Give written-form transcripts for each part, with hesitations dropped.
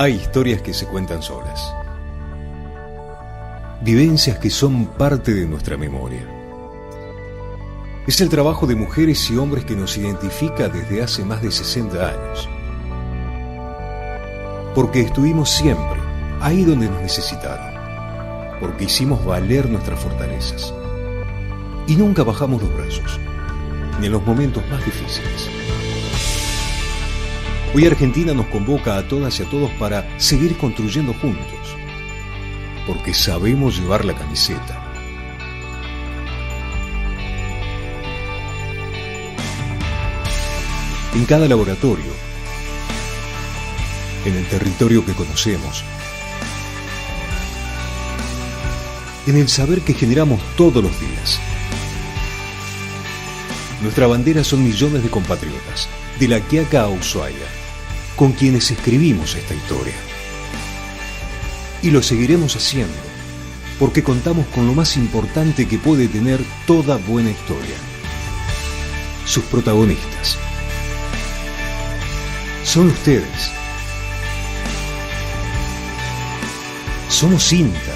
Hay historias que se cuentan solas. Vivencias que son parte de nuestra memoria. Es el trabajo de mujeres y hombres que nos identifica desde hace más de 60 años. Porque estuvimos siempre ahí donde nos necesitaron. Porque hicimos valer nuestras fortalezas. Y nunca bajamos los brazos, ni en los momentos más difíciles. Hoy Argentina nos convoca a todas y a todos para seguir construyendo juntos, porque sabemos llevar la camiseta. En cada laboratorio, en el territorio que conocemos, en el saber que generamos todos los días. Nuestra bandera son millones de compatriotas, de La Quiaca a Ushuaia, con quienes escribimos esta historia. Y lo seguiremos haciendo, porque contamos con lo más importante que puede tener toda buena historia: sus protagonistas. Son ustedes. Somos INTA.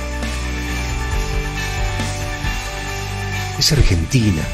Es Argentina.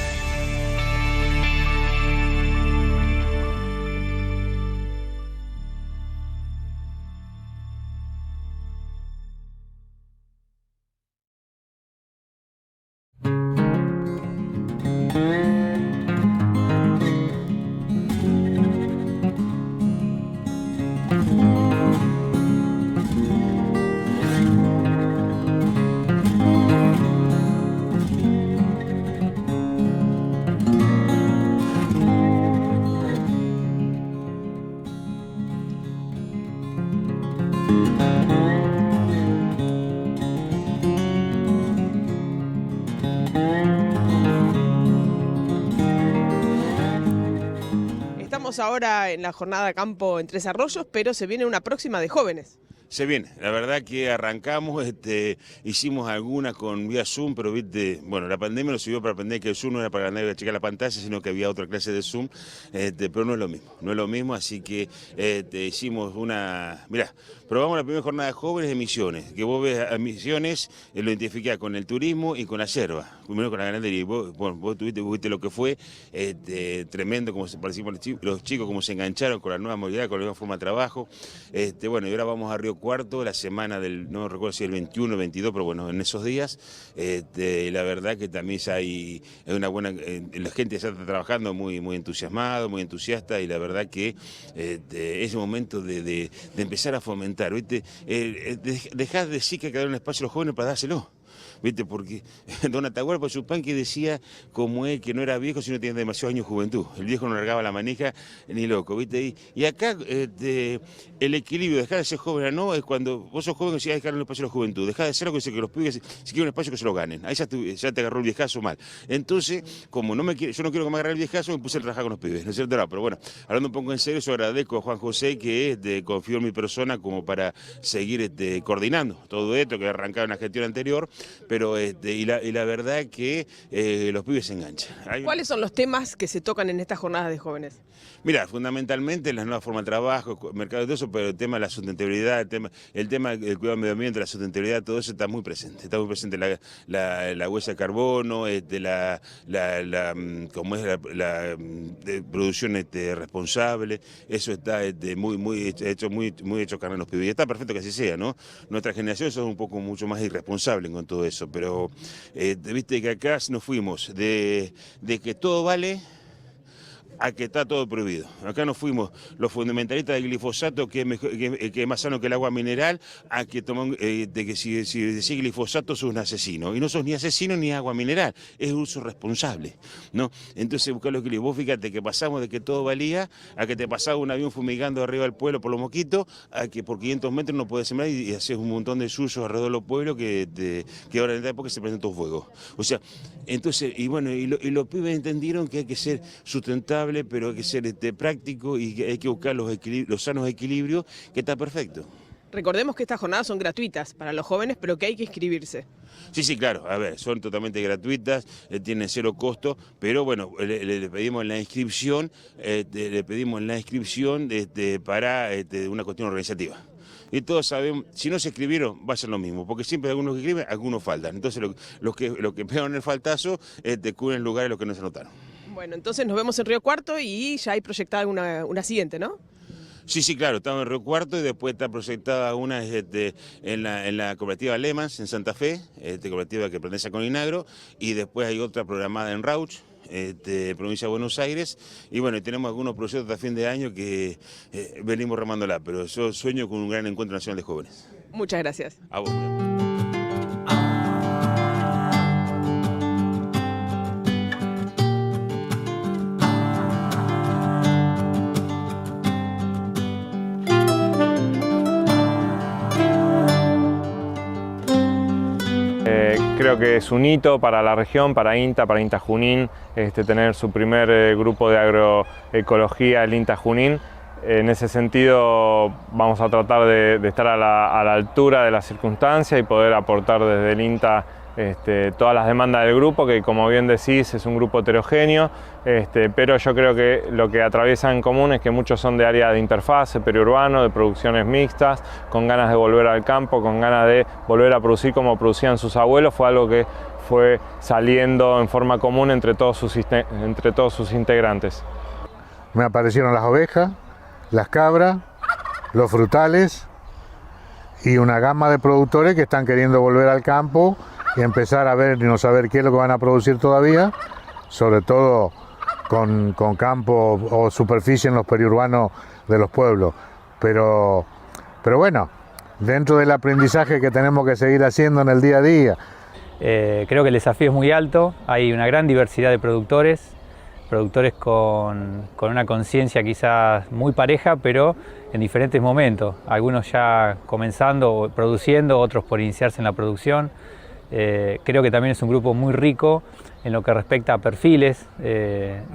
Estamos ahora en la jornada de campo en Tres Arroyos, pero se viene una próxima de jóvenes. Se viene, la verdad que arrancamos, hicimos algunas con vía Zoom, pero viste, bueno, la pandemia nos sirvió para aprender que el Zoom no era para ganar y checar la pantalla, sino que había otra clase de Zoom, pero no es lo mismo, así que hicimos una, mirá, probamos la primera jornada de jóvenes de Misiones, que vos ves a Misiones, lo identificás con el turismo y con la yerba, primero con la ganadería, y vos viste lo que fue, tremendo como se parecimos los chicos, como se engancharon con la nueva modalidad, con la nueva forma de trabajo, bueno, y ahora vamos a Río Cuarto, la semana del, no recuerdo si el 21 o 22, pero bueno, en esos días, la verdad que también hay una buena, la gente ya está trabajando muy entusiasmado, muy entusiasta, y la verdad que es el momento de empezar a fomentar, ¿viste? Dejá de decir que hay que dar un espacio a los jóvenes para dárselo. ¿Viste? Porque don Atahualpa Yupanqui decía como él que no era viejo si no tenía demasiados años de juventud. El viejo no largaba la manija ni loco, ¿viste? Y acá el equilibrio, dejar de ser joven o no, es cuando vos sos joven que dejar un espacio a la juventud. Dejá de ser lo que dice que los pibes, si quieren un espacio que se lo ganen. Ahí ya te agarró el viejazo mal. Entonces, como yo no quiero que me agarre el viejazo, me puse a trabajar con los pibes, ¿no es cierto? No, pero bueno, hablando un poco en serio, yo agradezco a Juan José que confió en mi persona como para seguir coordinando todo esto, que arrancaba en la gestión anterior, pero y la verdad que los pibes se enganchan. ¿Cuáles son los temas que se tocan en estas jornadas de jóvenes? Mira, fundamentalmente la nueva forma de trabajo, mercado de todo eso, pero el tema de la sustentabilidad, el tema del cuidado del medio ambiente, la sustentabilidad, todo eso está muy presente. Está muy presente la huella de carbono, como es la producción responsable, eso está muy hecho carne en los pibes. Y está perfecto que así sea, ¿no? Nuestra generación son un poco mucho más irresponsables con todo eso, pero viste que acá nos fuimos de que todo vale a que está todo prohibido. Acá nos fuimos los fundamentalistas del glifosato, que es más sano que el agua mineral, a que si decís glifosato sos un asesino. Y no sos ni asesino ni agua mineral, es uso responsable, ¿no? Entonces buscar los equilibrios. Vos fíjate que pasamos de que todo valía a que te pasaba un avión fumigando arriba del pueblo por los mosquitos, a que por 500 metros no podés sembrar y haces un montón de suyos alrededor de los pueblos que ahora en esta época se presentó fuego. O sea, entonces, y bueno, y los pibes entendieron que hay que ser sustentable, pero hay que ser práctico y que hay que buscar los sanos equilibrios, que está perfecto. Recordemos que estas jornadas son gratuitas para los jóvenes, pero que hay que inscribirse. Sí, claro, a ver, son totalmente gratuitas, tienen cero costo, pero bueno, le pedimos la inscripción, para una cuestión organizativa. y todos sabemos, si no se escribieron, va a ser lo mismo, porque siempre hay algunos que escriben, algunos faltan. Entonces los que pegan el faltazo cubren lugares los que no se anotaron. Bueno, entonces nos vemos en Río Cuarto y ya hay proyectada una siguiente, ¿no? Sí, sí, claro, estamos en Río Cuarto y después está proyectada una en la cooperativa Lemans, en Santa Fe, cooperativa que pertenece a Coninagro, y después hay otra programada en Rauch, provincia de Buenos Aires, y bueno, tenemos algunos proyectos a fin de año que venimos remándola, pero yo sueño con un gran encuentro nacional de jóvenes. Muchas gracias. A vos. Creo que es un hito para la región, para INTA Junín, tener su primer grupo de agroecología, el INTA Junín. En ese sentido vamos a tratar de estar a la altura de las circunstancias y poder aportar desde el INTA todas las demandas del grupo, que como bien decís es un grupo heterogéneo, pero yo creo que lo que atraviesa en común es que muchos son de área de interfaz, periurbano, de producciones mixtas, con ganas de volver al campo, con ganas de volver a producir como producían sus abuelos. Fue algo que fue saliendo en forma común entre todos sus integrantes. Me aparecieron las ovejas, las cabras, los frutales y una gama de productores que están queriendo volver al campo y empezar a ver y no saber qué es lo que van a producir todavía, sobre todo con campo o superficie en los periurbanos de los pueblos. Pero bueno, dentro del aprendizaje que tenemos que seguir haciendo en el día a día. Creo que el desafío es muy alto, hay una gran diversidad de productores con una conciencia quizás muy pareja, pero en diferentes momentos. Algunos ya comenzando, produciendo, otros por iniciarse en la producción. Creo que también es un grupo muy rico en lo que respecta a perfiles,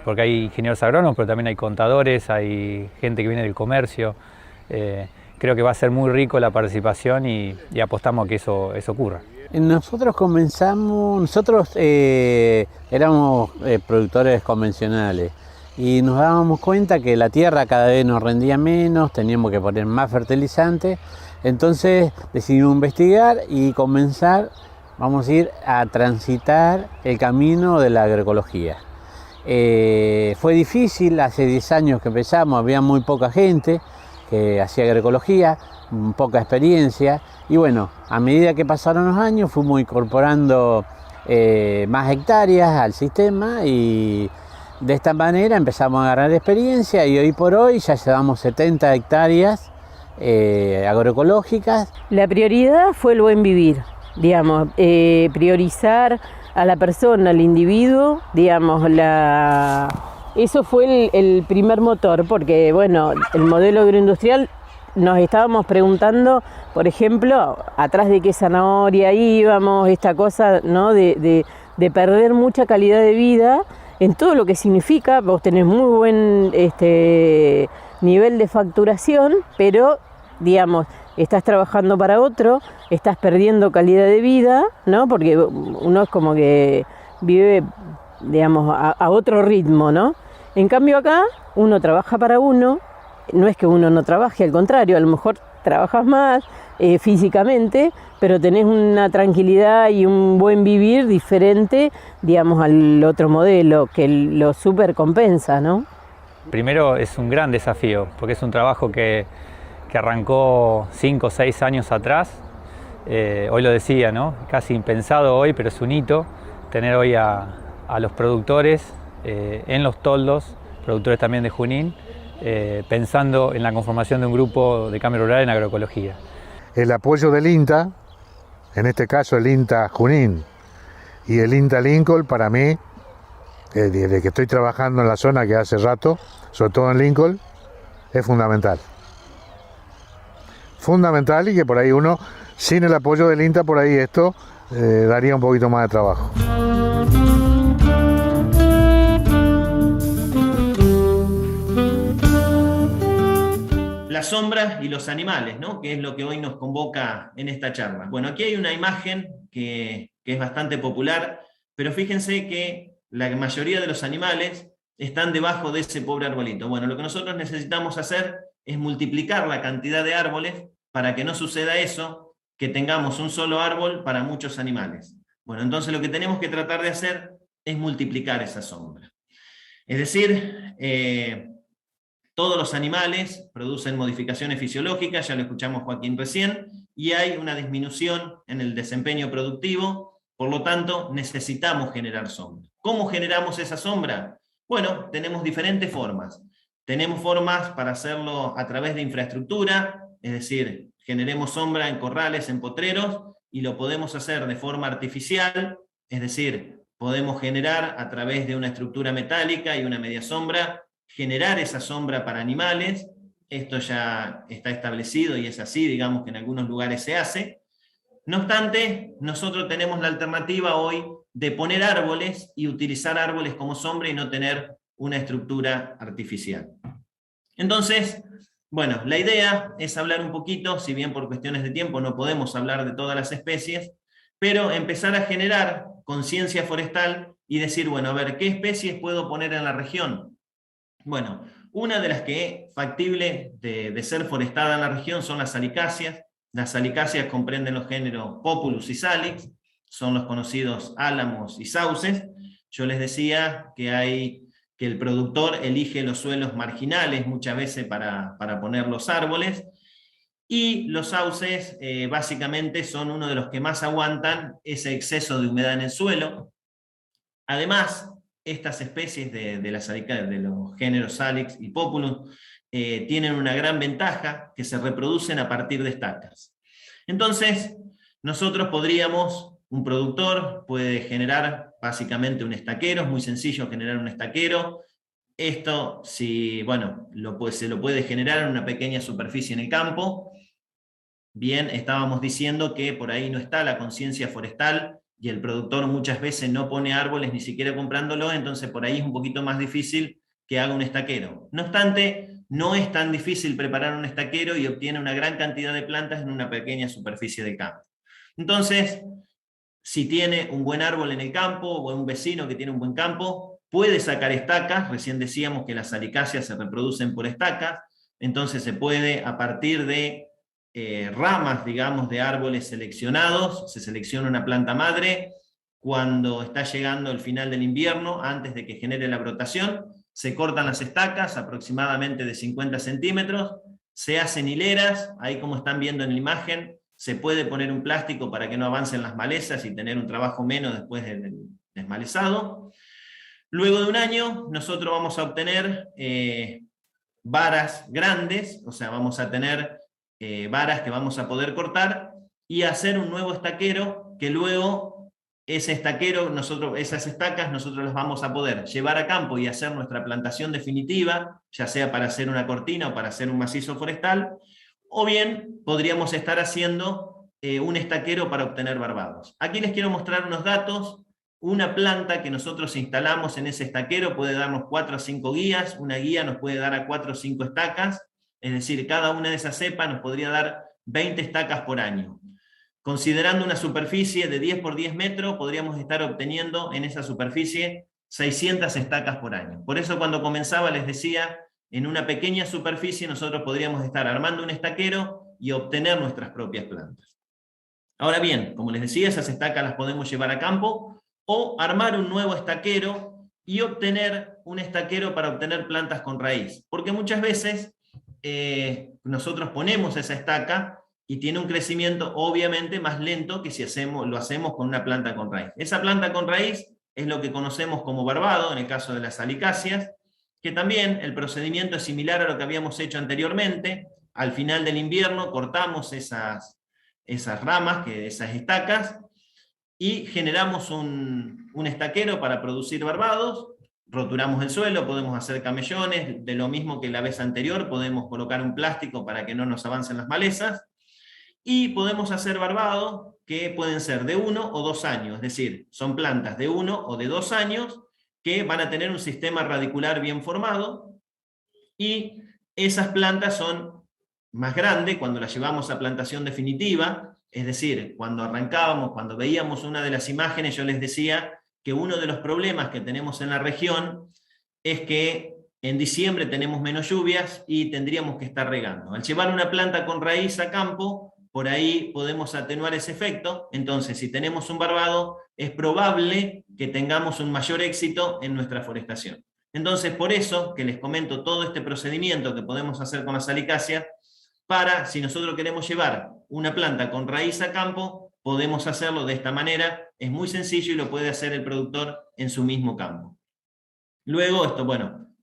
porque hay ingenieros agrónomos, pero también hay contadores, hay gente que viene del comercio. Creo que va a ser muy rico la participación y apostamos a que eso ocurra. Nosotros éramos productores convencionales y nos dábamos cuenta que la tierra cada vez nos rendía menos, teníamos que poner más fertilizantes, entonces decidimos investigar y comenzar, vamos a ir a transitar el camino de la agroecología. Fue difícil, hace 10 años que empezamos, había muy poca gente que hacía agroecología, poca experiencia, y bueno, a medida que pasaron los años fuimos incorporando más hectáreas al sistema y de esta manera empezamos a agarrar experiencia y hoy por hoy ya llevamos 70 hectáreas agroecológicas. La prioridad fue el buen vivir, digamos, priorizar a la persona, al individuo, digamos, eso fue el primer motor, porque bueno, el modelo agroindustrial nos estábamos preguntando, por ejemplo, atrás de qué zanahoria íbamos, esta cosa, ¿no? de perder mucha calidad de vida en todo lo que significa. Vos tenés muy buen nivel de facturación, pero digamos, estás trabajando para otro, estás perdiendo calidad de vida, ¿no? Porque uno es como que vive, digamos, a otro ritmo, ¿no? En cambio acá uno trabaja para uno. No es que uno no trabaje, al contrario, a lo mejor trabajas más físicamente, pero tenés una tranquilidad y un buen vivir diferente, digamos, al otro modelo, que lo super compensa, ¿no? Primero es un gran desafío, porque es un trabajo que arrancó 5 o 6 años atrás. Hoy lo decía, ¿no? Casi impensado hoy, pero es un hito tener hoy a los productores en los toldos, productores también de Junín, pensando en la conformación de un grupo de cambio rural en agroecología. El apoyo del INTA, en este caso el INTA Junín y el INTA Lincoln, para mí, desde que estoy trabajando en la zona que hace rato, sobre todo en Lincoln, es fundamental. Fundamental, y que por ahí uno, sin el apoyo del INTA, por ahí esto daría un poquito más de trabajo. Las sombras y los animales, ¿no? Que es lo que hoy nos convoca en esta charla. Bueno, aquí hay una imagen que es bastante popular, pero fíjense que la mayoría de los animales están debajo de ese pobre arbolito. Bueno, lo que nosotros necesitamos hacer es multiplicar la cantidad de árboles para que no suceda eso, que tengamos un solo árbol para muchos animales? Bueno, entonces lo que tenemos que tratar de hacer es multiplicar esa sombra. Es decir, todos los animales producen modificaciones fisiológicas, ya lo escuchamos Joaquín recién, y hay una disminución en el desempeño productivo, por lo tanto necesitamos generar sombra. ¿Cómo generamos esa sombra? Bueno, tenemos diferentes formas. Tenemos formas para hacerlo a través de infraestructura, es decir, generemos sombra en corrales, en potreros, y lo podemos hacer de forma artificial, es decir, podemos generar a través de una estructura metálica y una media sombra, generar esa sombra para animales. Esto ya está establecido y es así, digamos que en algunos lugares se hace. No obstante, nosotros tenemos la alternativa hoy de poner árboles y utilizar árboles como sombra y no tener una estructura artificial. Entonces, bueno, la idea es hablar un poquito, si bien por cuestiones de tiempo no podemos hablar de todas las especies, pero empezar a generar conciencia forestal y decir, bueno, a ver, ¿qué especies puedo poner en la región? Bueno, una de las que es factible de ser forestada en la región son las salicáceas. Las salicáceas comprenden los géneros Populus y Salix, son los conocidos álamos y sauces. Yo les decía que el productor elige los suelos marginales muchas veces para poner los árboles, y los sauces básicamente son uno de los que más aguantan ese exceso de humedad en el suelo. Además, estas especies de los géneros Salix y Populus tienen una gran ventaja, que se reproducen a partir de estacas. Entonces, nosotros un productor puede generar básicamente un estaquero, es muy sencillo generar un estaquero. Esto, se lo puede generar en una pequeña superficie en el campo. Bien, estábamos diciendo que por ahí no está la conciencia forestal, y el productor muchas veces no pone árboles ni siquiera comprándolo, entonces por ahí es un poquito más difícil que haga un estaquero. No obstante, no es tan difícil preparar un estaquero y obtiene una gran cantidad de plantas en una pequeña superficie de campo. Entonces, si tiene un buen árbol en el campo, o un vecino que tiene un buen campo, puede sacar estacas. Recién decíamos que las salicáceas se reproducen por estacas, entonces se puede, a partir de ramas, digamos, de árboles seleccionados, se selecciona una planta madre. Cuando está llegando el final del invierno, antes de que genere la brotación, se cortan las estacas, aproximadamente de 50 centímetros, se hacen hileras, ahí como están viendo en la imagen, se puede poner un plástico para que no avancen las malezas y tener un trabajo menos después del desmalezado. Luego de un año, nosotros vamos a obtener varas grandes, o sea, vamos a tener varas que vamos a poder cortar y hacer un nuevo estaquero, que luego ese estaquero, esas estacas nosotros las vamos a poder llevar a campo y hacer nuestra plantación definitiva, ya sea para hacer una cortina o para hacer un macizo forestal, o bien podríamos estar haciendo un estaquero para obtener barbados. Aquí les quiero mostrar unos datos. Una planta que nosotros instalamos en ese estaquero puede darnos 4 a 5 guías, una guía nos puede dar a 4 o 5 estacas, es decir, cada una de esas cepas nos podría dar 20 estacas por año. Considerando una superficie de 10 por 10 metros, podríamos estar obteniendo en esa superficie 600 estacas por año. Por eso cuando comenzaba les decía, en una pequeña superficie nosotros podríamos estar armando un estaquero y obtener nuestras propias plantas. Ahora bien, como les decía, esas estacas las podemos llevar a campo, o armar un nuevo estaquero y obtener un estaquero para obtener plantas con raíz. Porque muchas veces nosotros ponemos esa estaca y tiene un crecimiento obviamente más lento que si lo hacemos con una planta con raíz. Esa planta con raíz es lo que conocemos como barbado, en el caso de las salicáceas, que también el procedimiento es similar a lo que habíamos hecho anteriormente. Al final del invierno cortamos esas ramas, esas estacas, y generamos un estaquero para producir barbados. Roturamos el suelo, podemos hacer camellones, de lo mismo que la vez anterior, podemos colocar un plástico para que no nos avancen las malezas, y podemos hacer barbados que pueden ser de 1 o 2 años, es decir, son plantas de 1 o de 2 años que van a tener un sistema radicular bien formado, y esas plantas son más grandes cuando las llevamos a plantación definitiva, es decir, cuando arrancábamos, cuando veíamos una de las imágenes, yo les decía que uno de los problemas que tenemos en la región es que En diciembre tenemos menos lluvias y tendríamos que estar regando. Al llevar una planta con raíz a campo, por ahí podemos atenuar ese efecto. Entonces, si tenemos un barbado, es probable que tengamos un mayor éxito en nuestra forestación. Entonces, por eso que les comento todo este procedimiento que podemos hacer con la salicácea, para, si nosotros queremos llevar una planta con raíz a campo, podemos hacerlo de esta manera. Es muy sencillo y lo puede hacer el productor en su mismo campo. Luego,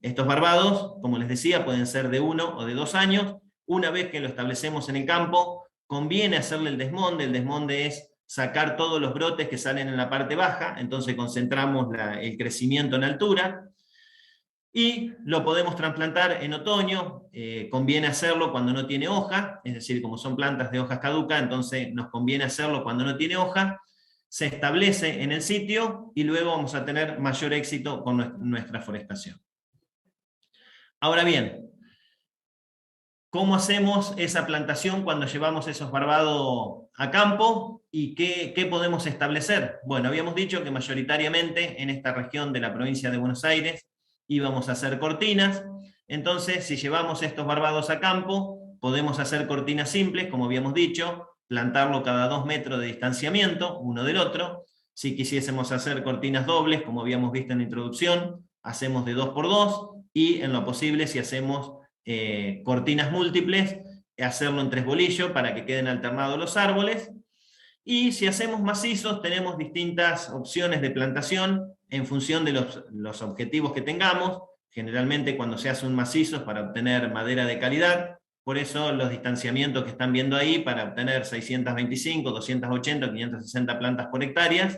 estos barbados, como les decía, pueden ser de 1 o de 2 años. Una vez que lo establecemos en el campo, conviene hacerle el desmonde. El desmonde es sacar todos los brotes que salen en la parte baja, entonces concentramos el crecimiento en altura, y lo podemos trasplantar en otoño. Conviene hacerlo cuando no tiene hoja, es decir, como son plantas de hojas caducas, entonces nos conviene hacerlo cuando no tiene hoja. Se establece en el sitio y luego vamos a tener mayor éxito con nuestra forestación. Ahora bien, ¿cómo hacemos esa plantación cuando llevamos esos barbados a campo? ¿Y qué podemos establecer? Bueno, habíamos dicho que mayoritariamente en esta región de la provincia de Buenos Aires íbamos a hacer cortinas. Entonces, si llevamos estos barbados a campo, podemos hacer cortinas simples, como habíamos dicho, plantarlo cada 2 metros de distanciamiento uno del otro. Si quisiésemos hacer cortinas dobles, como habíamos visto en la introducción, hacemos de 2 por 2, y en lo posible, si hacemos cortinas múltiples, hacerlo en 3 bolillos para que queden alternados los árboles. Y si hacemos macizos, tenemos distintas opciones de plantación en función de los objetivos que tengamos. Generalmente cuando se hace un macizo es para obtener madera de calidad. Por eso los distanciamientos que están viendo ahí, para obtener 625, 280, 560 plantas por hectárea,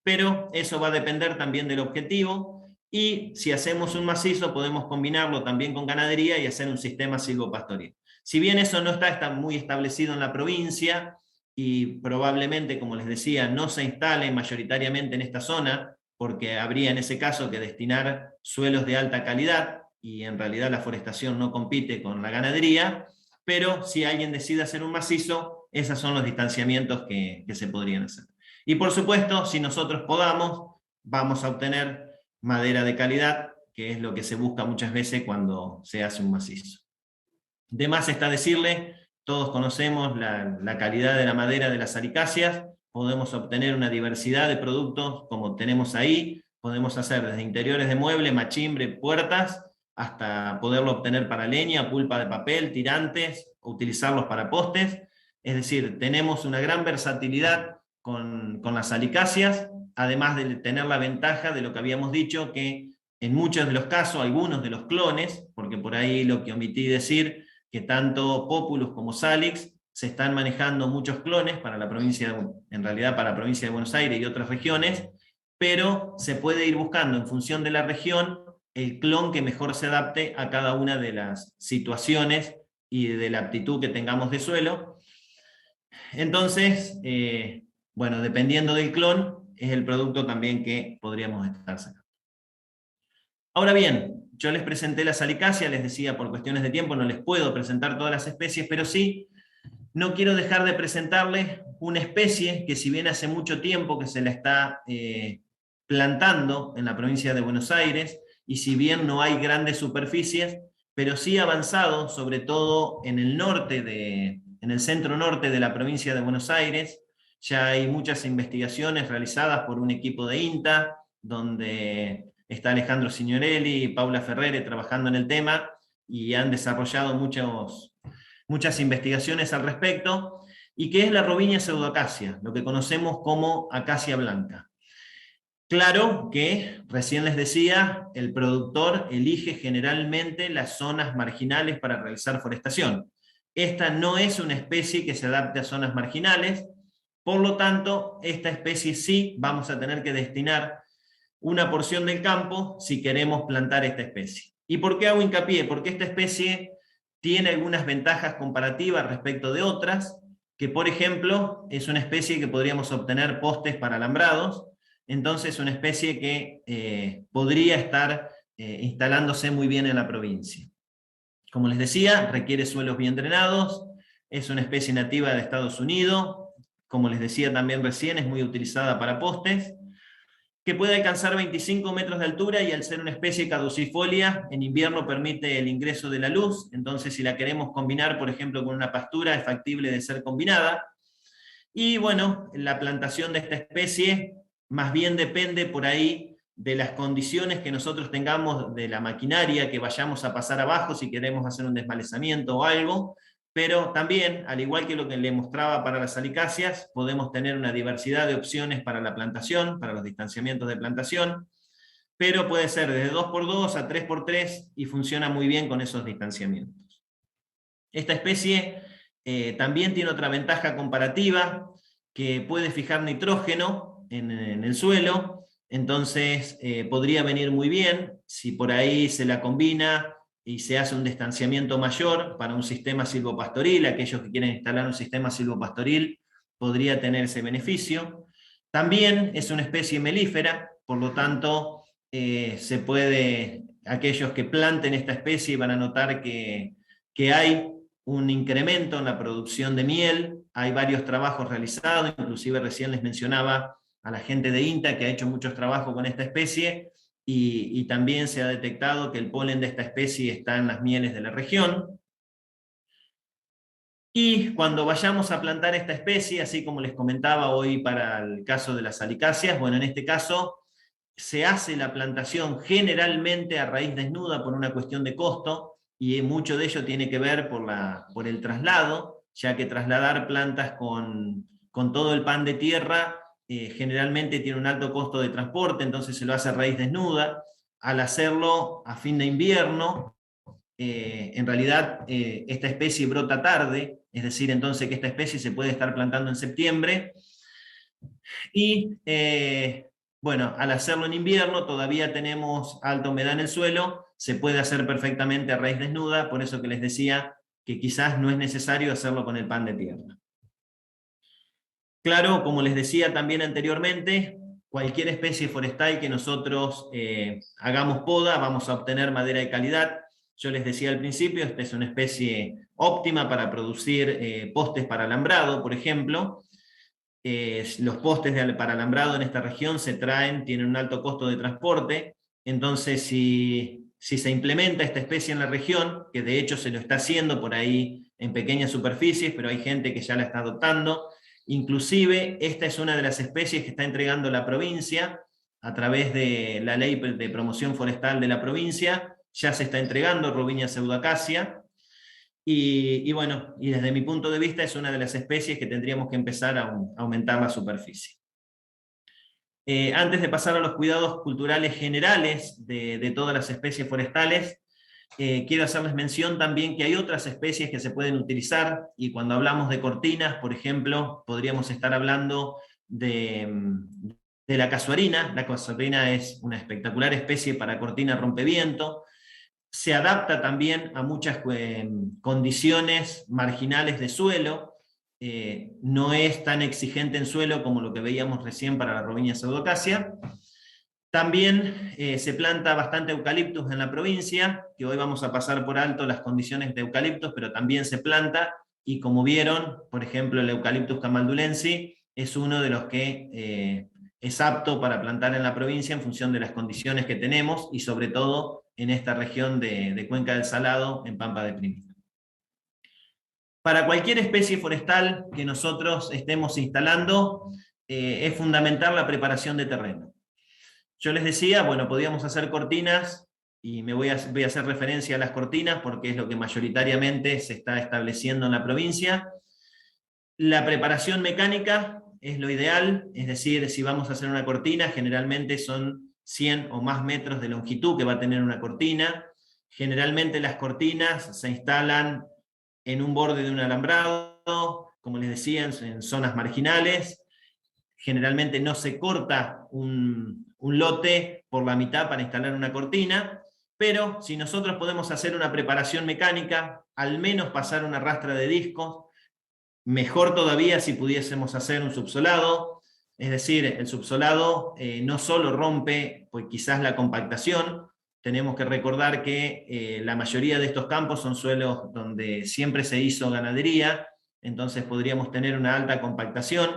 pero eso va a depender también del objetivo, y si hacemos un macizo podemos combinarlo también con ganadería y hacer un sistema silvopastoril. Si bien eso no está muy establecido en la provincia, y probablemente, como les decía, no se instale mayoritariamente en esta zona, porque habría en ese caso que destinar suelos de alta calidad, y en realidad la forestación no compite con la ganadería, pero si alguien decide hacer un macizo, esos son los distanciamientos que se podrían hacer. Y por supuesto, si nosotros podamos, vamos a obtener madera de calidad, que es lo que se busca muchas veces cuando se hace un macizo. De más está decirle, todos conocemos la calidad de la madera de las salicáceas, podemos obtener una diversidad de productos como tenemos ahí, podemos hacer desde interiores de mueble, machimbre, puertas, hasta poderlo obtener para leña, pulpa de papel, tirantes, utilizarlos para postes. Es decir, tenemos una gran versatilidad con las salicáceas, además de tener la ventaja de lo que habíamos dicho, que en muchos de los casos, algunos de los clones, porque por ahí lo que omití decir, que tanto Populus como Salix se están manejando muchos clones para la provincia, en realidad para la provincia de Buenos Aires y otras regiones, pero se puede ir buscando en función de la región el clon que mejor se adapte a cada una de las situaciones y de la aptitud que tengamos de suelo. Entonces, dependiendo del clon, es el producto también que podríamos estar sacando. Ahora bien, yo les presenté la salicácea, les decía, por cuestiones de tiempo no les puedo presentar todas las especies, pero sí, no quiero dejar de presentarles una especie que, si bien hace mucho tiempo que se la está plantando en la provincia de Buenos Aires, y si bien no hay grandes superficies, pero sí ha avanzado, sobre todo en el centro norte de la provincia de Buenos Aires. Ya hay muchas investigaciones realizadas por un equipo de INTA, donde está Alejandro Signorelli y Paula Ferrere trabajando en el tema, y han desarrollado muchas investigaciones al respecto, y que es la Robinia pseudoacacia, lo que conocemos como acacia blanca. Claro que, recién les decía, el productor elige generalmente las zonas marginales para realizar forestación. Esta no es una especie que se adapte a zonas marginales, por lo tanto, esta especie sí vamos a tener que destinar una porción del campo si queremos plantar esta especie. ¿Y por qué hago hincapié? Porque esta especie tiene algunas ventajas comparativas respecto de otras, que por ejemplo es una especie que podríamos obtener postes para alambrados, entonces es una especie que podría estar instalándose muy bien en la provincia. Como les decía, requiere suelos bien drenados, es una especie nativa de Estados Unidos, como les decía también recién, es muy utilizada para postes, que puede alcanzar 25 metros de altura y al ser una especie caducifolia, en invierno permite el ingreso de la luz, entonces si la queremos combinar, por ejemplo, con una pastura, es factible de ser combinada. Y bueno, la plantación de esta especie más bien depende por ahí de las condiciones que nosotros tengamos de la maquinaria que vayamos a pasar abajo si queremos hacer un desmalezamiento o algo, pero también, al igual que lo que le mostraba para las salicáceas, podemos tener una diversidad de opciones para la plantación, para los distanciamientos de plantación, pero puede ser desde 2x2 a 3x3 y funciona muy bien con esos distanciamientos. Esta especie también tiene otra ventaja comparativa, que puede fijar nitrógeno en el suelo, entonces podría venir muy bien si por ahí se la combina y se hace un distanciamiento mayor para un sistema silvopastoril. Aquellos que quieren instalar un sistema silvopastoril podría tener ese beneficio. También es una especie melífera, por lo tanto aquellos que planten esta especie van a notar que hay un incremento en la producción de miel. Hay varios trabajos realizados, inclusive recién les mencionaba a la gente de INTA que ha hecho muchos trabajos con esta especie, y también se ha detectado que el polen de esta especie está en las mieles de la región. Y cuando vayamos a plantar esta especie, así como les comentaba hoy para el caso de las salicáceas, bueno, en este caso se hace la plantación generalmente a raíz desnuda por una cuestión de costo, y mucho de ello tiene que ver por el traslado, ya que trasladar plantas con todo el pan de tierra generalmente tiene un alto costo de transporte, entonces se lo hace a raíz desnuda. Al hacerlo a fin de invierno, en realidad esta especie brota tarde, es decir, entonces que esta especie se puede estar plantando en septiembre, y bueno, al hacerlo en invierno todavía tenemos alta humedad en el suelo, se puede hacer perfectamente a raíz desnuda, por eso que les decía que quizás no es necesario hacerlo con el pan de tierra. Claro, como les decía también anteriormente, cualquier especie forestal que nosotros hagamos poda, vamos a obtener madera de calidad. Yo les decía al principio, esta es una especie óptima para producir postes para alambrado, por ejemplo. Los postes para alambrado en esta región tienen un alto costo de transporte, entonces si se implementa esta especie en la región, que de hecho se lo está haciendo por ahí en pequeñas superficies, pero hay gente que ya la está adoptando. Inclusive, esta es una de las especies que está entregando la provincia, a través de la ley de promoción forestal de la provincia, ya se está entregando Robinia pseudoacacia, y bueno, y desde mi punto de vista es una de las especies que tendríamos que empezar a aumentar la superficie. Antes de pasar a los cuidados culturales generales de todas las especies forestales, quiero hacerles mención también que hay otras especies que se pueden utilizar, y cuando hablamos de cortinas, por ejemplo, podríamos estar hablando de la casuarina. La casuarina es una espectacular especie para cortina rompeviento, se adapta también a muchas condiciones marginales de suelo, no es tan exigente en suelo como lo que veíamos recién para la Robinia pseudoacacia. También se planta bastante eucaliptus en la provincia, que hoy vamos a pasar por alto las condiciones de eucaliptus, pero también se planta, y como vieron, por ejemplo, el Eucalyptus camaldulensis es uno de los que es apto para plantar en la provincia en función de las condiciones que tenemos, y sobre todo en esta región de Cuenca del Salado, en Pampa Deprimida. Para cualquier especie forestal que nosotros estemos instalando, es fundamental la preparación de terreno. Yo les decía, bueno, podíamos hacer cortinas, y voy a hacer referencia a las cortinas porque es lo que mayoritariamente se está estableciendo en la provincia. La preparación mecánica es lo ideal, es decir, si vamos a hacer una cortina, generalmente son 100 o más metros de longitud que va a tener una cortina. Generalmente las cortinas se instalan en un borde de un alambrado, como les decía, en zonas marginales. Generalmente no se corta un lote por la mitad para instalar una cortina, pero si nosotros podemos hacer una preparación mecánica, al menos pasar una rastra de discos, mejor todavía si pudiésemos hacer un subsolado. Es decir, el subsolado no solo rompe pues, quizás la compactación. Tenemos que recordar que la mayoría de estos campos son suelos donde siempre se hizo ganadería, entonces podríamos tener una alta compactación,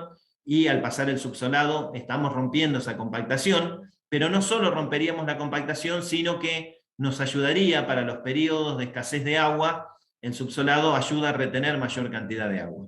y al pasar el subsolado estamos rompiendo esa compactación, pero no solo romperíamos la compactación, sino que nos ayudaría para los periodos de escasez de agua. El subsolado ayuda a retener mayor cantidad de agua.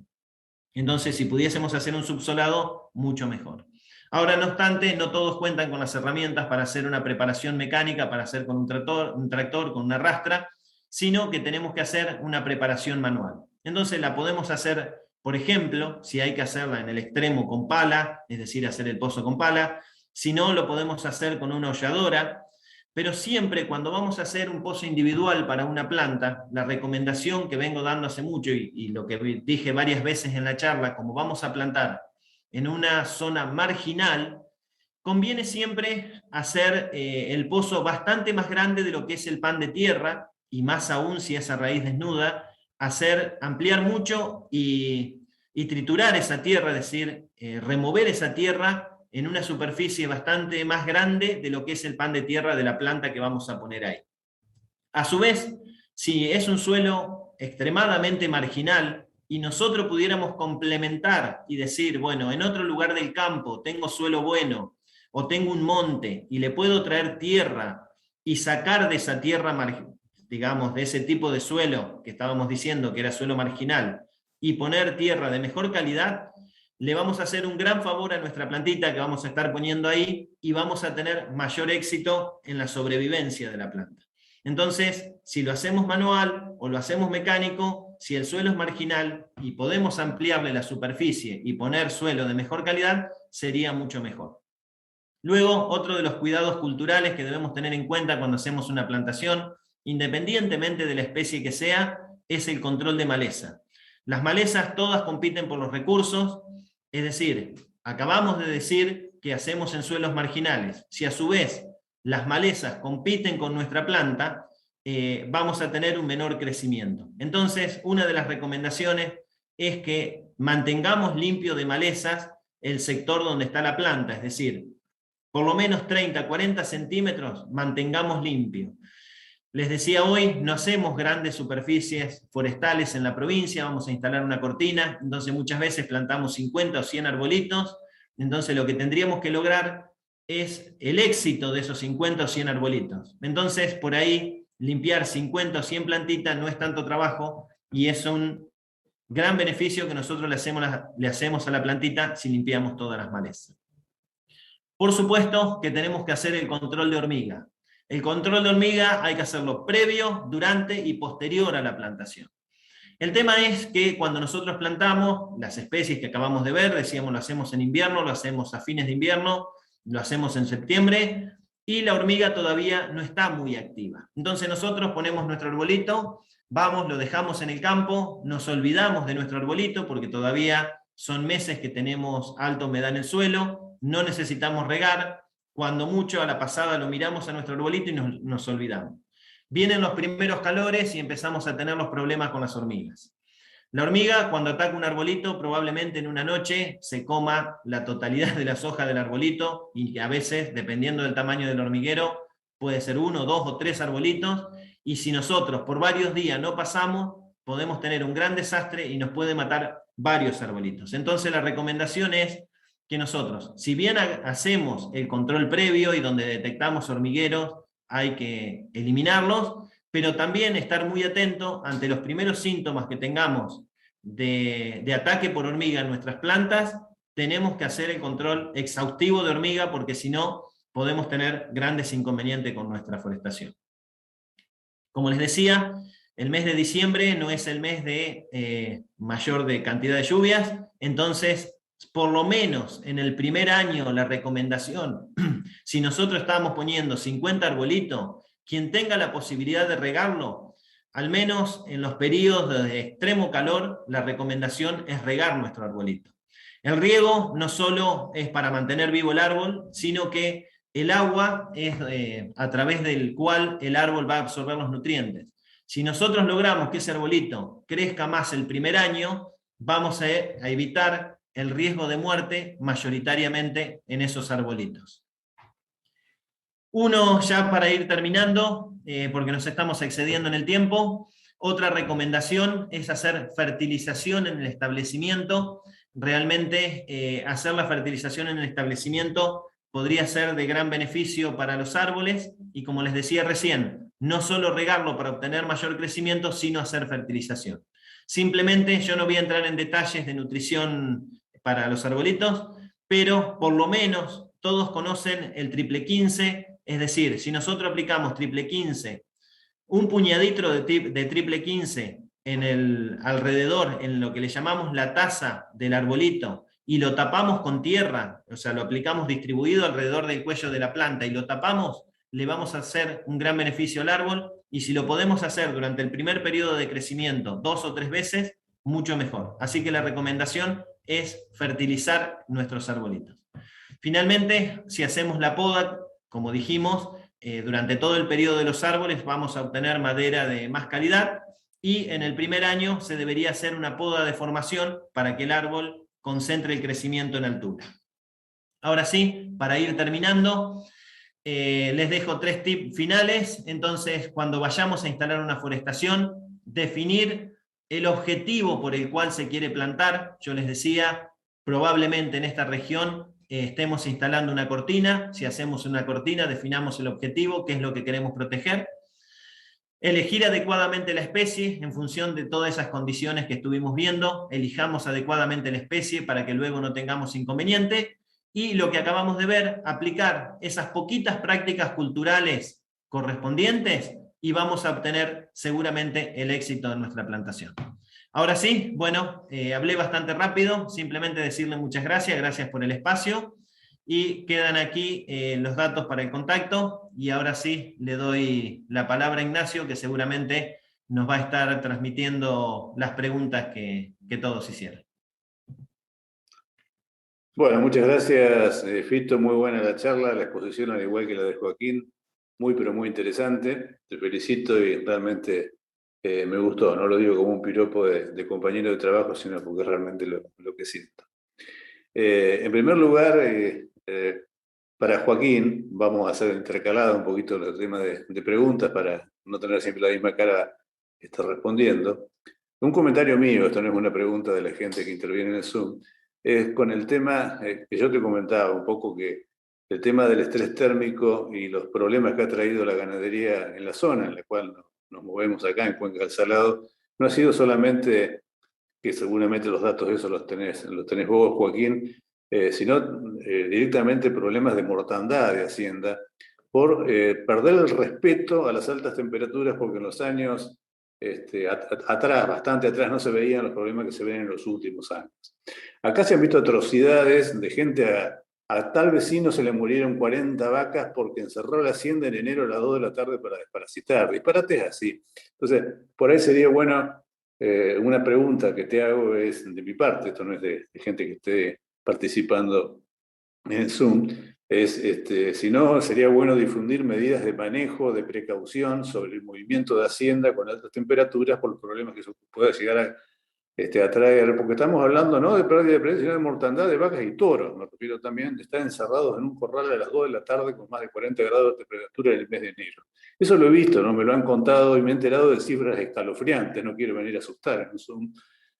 Entonces, si pudiésemos hacer un subsolado, mucho mejor. Ahora, no obstante, no todos cuentan con las herramientas para hacer una preparación mecánica, para hacer con un tractor, con una rastra, sino que tenemos que hacer una preparación manual. Entonces la podemos hacer, por ejemplo, si hay que hacerla en el extremo con pala, es decir, hacer el pozo con pala, si no, lo podemos hacer con una holladora, pero siempre cuando vamos a hacer un pozo individual para una planta, la recomendación que vengo dando hace mucho, y lo que dije varias veces en la charla, como vamos a plantar en una zona marginal, conviene siempre hacer el pozo bastante más grande de lo que es el pan de tierra, y más aún si es a raíz desnuda, ampliar mucho y triturar esa tierra, es decir, remover esa tierra en una superficie bastante más grande de lo que es el pan de tierra de la planta que vamos a poner ahí. A su vez, si es un suelo extremadamente marginal, y nosotros pudiéramos complementar y decir, bueno, en otro lugar del campo tengo suelo bueno, o tengo un monte, y le puedo traer tierra, y sacar de esa tierra, digamos, de ese tipo de suelo, que estábamos diciendo que era suelo marginal, y poner tierra de mejor calidad, le vamos a hacer un gran favor a nuestra plantita que vamos a estar poniendo ahí, y vamos a tener mayor éxito en la sobrevivencia de la planta. Entonces, si lo hacemos manual o lo hacemos mecánico, si el suelo es marginal y podemos ampliarle la superficie y poner suelo de mejor calidad, sería mucho mejor. Luego, otro de los cuidados culturales que debemos tener en cuenta cuando hacemos una plantación, independientemente de la especie que sea, es el control de maleza. Las malezas todas compiten por los recursos, es decir, acabamos de decir que hacemos en suelos marginales. Si a su vez las malezas compiten con nuestra planta, vamos a tener un menor crecimiento. Entonces, una de las recomendaciones es que mantengamos limpio de malezas el sector donde está la planta, es decir, por lo menos 30, 40 centímetros mantengamos limpio. Les decía hoy, no hacemos grandes superficies forestales en la provincia, vamos a instalar una cortina, entonces muchas veces plantamos 50 o 100 arbolitos, entonces lo que tendríamos que lograr es el éxito de esos 50 o 100 arbolitos. Entonces, por ahí, limpiar 50 o 100 plantitas no es tanto trabajo, y es un gran beneficio que nosotros le hacemos a la plantita si limpiamos todas las malezas. Por supuesto que tenemos que hacer el control de hormiga. El control de hormiga hay que hacerlo previo, durante y posterior a la plantación. El tema es que cuando nosotros plantamos, las especies que acabamos de ver, decíamos lo hacemos en invierno, lo hacemos a fines de invierno, lo hacemos en septiembre, y la hormiga todavía no está muy activa. Entonces nosotros ponemos nuestro arbolito, vamos, lo dejamos en el campo, nos olvidamos de nuestro arbolito, porque todavía son meses que tenemos alta humedad en el suelo, no necesitamos regar, cuando mucho a la pasada lo miramos a nuestro arbolito y nos olvidamos. Vienen los primeros calores y empezamos a tener los problemas con las hormigas. La hormiga, cuando ataca un arbolito, probablemente en una noche se coma la totalidad de las hojas del arbolito, y a veces, dependiendo del tamaño del hormiguero, puede ser 1, 2 o 3 arbolitos, y si nosotros por varios días no pasamos, podemos tener un gran desastre y nos puede matar varios arbolitos. Entonces la recomendación es que nosotros, si bien hacemos el control previo y donde detectamos hormigueros, hay que eliminarlos, pero también estar muy atento ante los primeros síntomas que tengamos de ataque por hormiga en nuestras plantas. Tenemos que hacer el control exhaustivo de hormiga, porque si no, podemos tener grandes inconvenientes con nuestra forestación. Como les decía, el mes de diciembre no es el mes de mayor de cantidad de lluvias, entonces, por lo menos en el primer año, la recomendación, si nosotros estábamos poniendo 50 arbolitos, quien tenga la posibilidad de regarlo, al menos en los periodos de extremo calor, la recomendación es regar nuestro arbolito. El riego no solo es para mantener vivo el árbol, sino que el agua es a través del cual el árbol va a absorber los nutrientes. Si nosotros logramos que ese arbolito crezca más el primer año, vamos a evitar el riesgo de muerte mayoritariamente en esos arbolitos. Uno, ya para ir terminando, porque nos estamos excediendo en el tiempo, otra recomendación es hacer fertilización en el establecimiento. realmente hacer la fertilización en el establecimiento podría ser de gran beneficio para los árboles, y como les decía recién, no solo regarlo para obtener mayor crecimiento, sino hacer fertilización. Simplemente yo no voy a entrar en detalles de nutrición para los arbolitos, pero por lo menos todos conocen el triple 15, es decir, si nosotros aplicamos triple 15, un puñadito de triple 15 en el alrededor, en lo que le llamamos la taza del arbolito, y lo tapamos con tierra, o sea, lo aplicamos distribuido alrededor del cuello de la planta y lo tapamos, le vamos a hacer un gran beneficio al árbol, y si lo podemos hacer durante el primer periodo de crecimiento 2 o 3 veces, mucho mejor. Así que la recomendación es fertilizar nuestros arbolitos. Finalmente, si hacemos la poda, como dijimos, durante todo el periodo de los árboles vamos a obtener madera de más calidad, y en el primer año se debería hacer una poda de formación para que el árbol concentre el crecimiento en altura. Ahora sí, para ir terminando, les dejo 3 tips finales. Entonces, cuando vayamos a instalar una forestación, definir el objetivo por el cual se quiere plantar. Yo les decía, probablemente en esta región estemos instalando una cortina. Si hacemos una cortina, definamos el objetivo, qué es lo que queremos proteger. Elegir adecuadamente la especie en función de todas esas condiciones que estuvimos viendo. Elijamos adecuadamente la especie para que luego no tengamos inconveniente. Y lo que acabamos de ver, aplicar esas poquitas prácticas culturales correspondientes, y vamos a obtener seguramente el éxito de nuestra plantación. Ahora sí, bueno, hablé bastante rápido, simplemente decirle muchas gracias, gracias por el espacio, y quedan aquí los datos para el contacto, y ahora sí le doy la palabra a Ignacio, que seguramente nos va a estar transmitiendo las preguntas que todos hicieron. Bueno, muchas gracias, Fito, muy buena la charla, la exposición al igual que la de Joaquín, muy pero muy interesante, te felicito y realmente me gustó, no lo digo como un piropo de compañero de trabajo, sino porque es realmente lo que siento. En primer lugar, para Joaquín, vamos a hacer intercalado un poquito el tema de preguntas para no tener siempre la misma cara que está respondiendo. Un comentario mío, esto no es una pregunta de la gente que interviene en el Zoom, es con el tema que yo te comentaba un poco, que el tema del estrés térmico y los problemas que ha traído la ganadería en la zona en la cual nos movemos acá en Cuenca del Salado, no ha sido solamente, que seguramente los datos de eso los tenés vos, Joaquín, sino directamente problemas de mortandad de hacienda, por perder el respeto a las altas temperaturas, porque en los años atrás, bastante atrás, no se veían los problemas que se ven en los últimos años. Acá se han visto atrocidades de gente, a tal vecino se le murieron 40 vacas porque encerró la hacienda en enero a las 2 de la tarde para desparasitar. Disparates así. Entonces, por ahí sería bueno, una pregunta que te hago es de mi parte, esto no es de gente que esté participando en Zoom, es si no, sería bueno difundir medidas de manejo, de precaución sobre el movimiento de hacienda con altas temperaturas por los problemas que eso pueda llegar a atraer, porque estamos hablando no de pérdida de precio, sino de mortandad de vacas y toros. Me refiero también de estar encerrados en un corral a las 2 de la tarde con más de 40 grados de temperatura en el mes de enero. Eso lo he visto, ¿no? Me lo han contado y me he enterado de cifras escalofriantes, no quiero venir a asustar en un Zoom,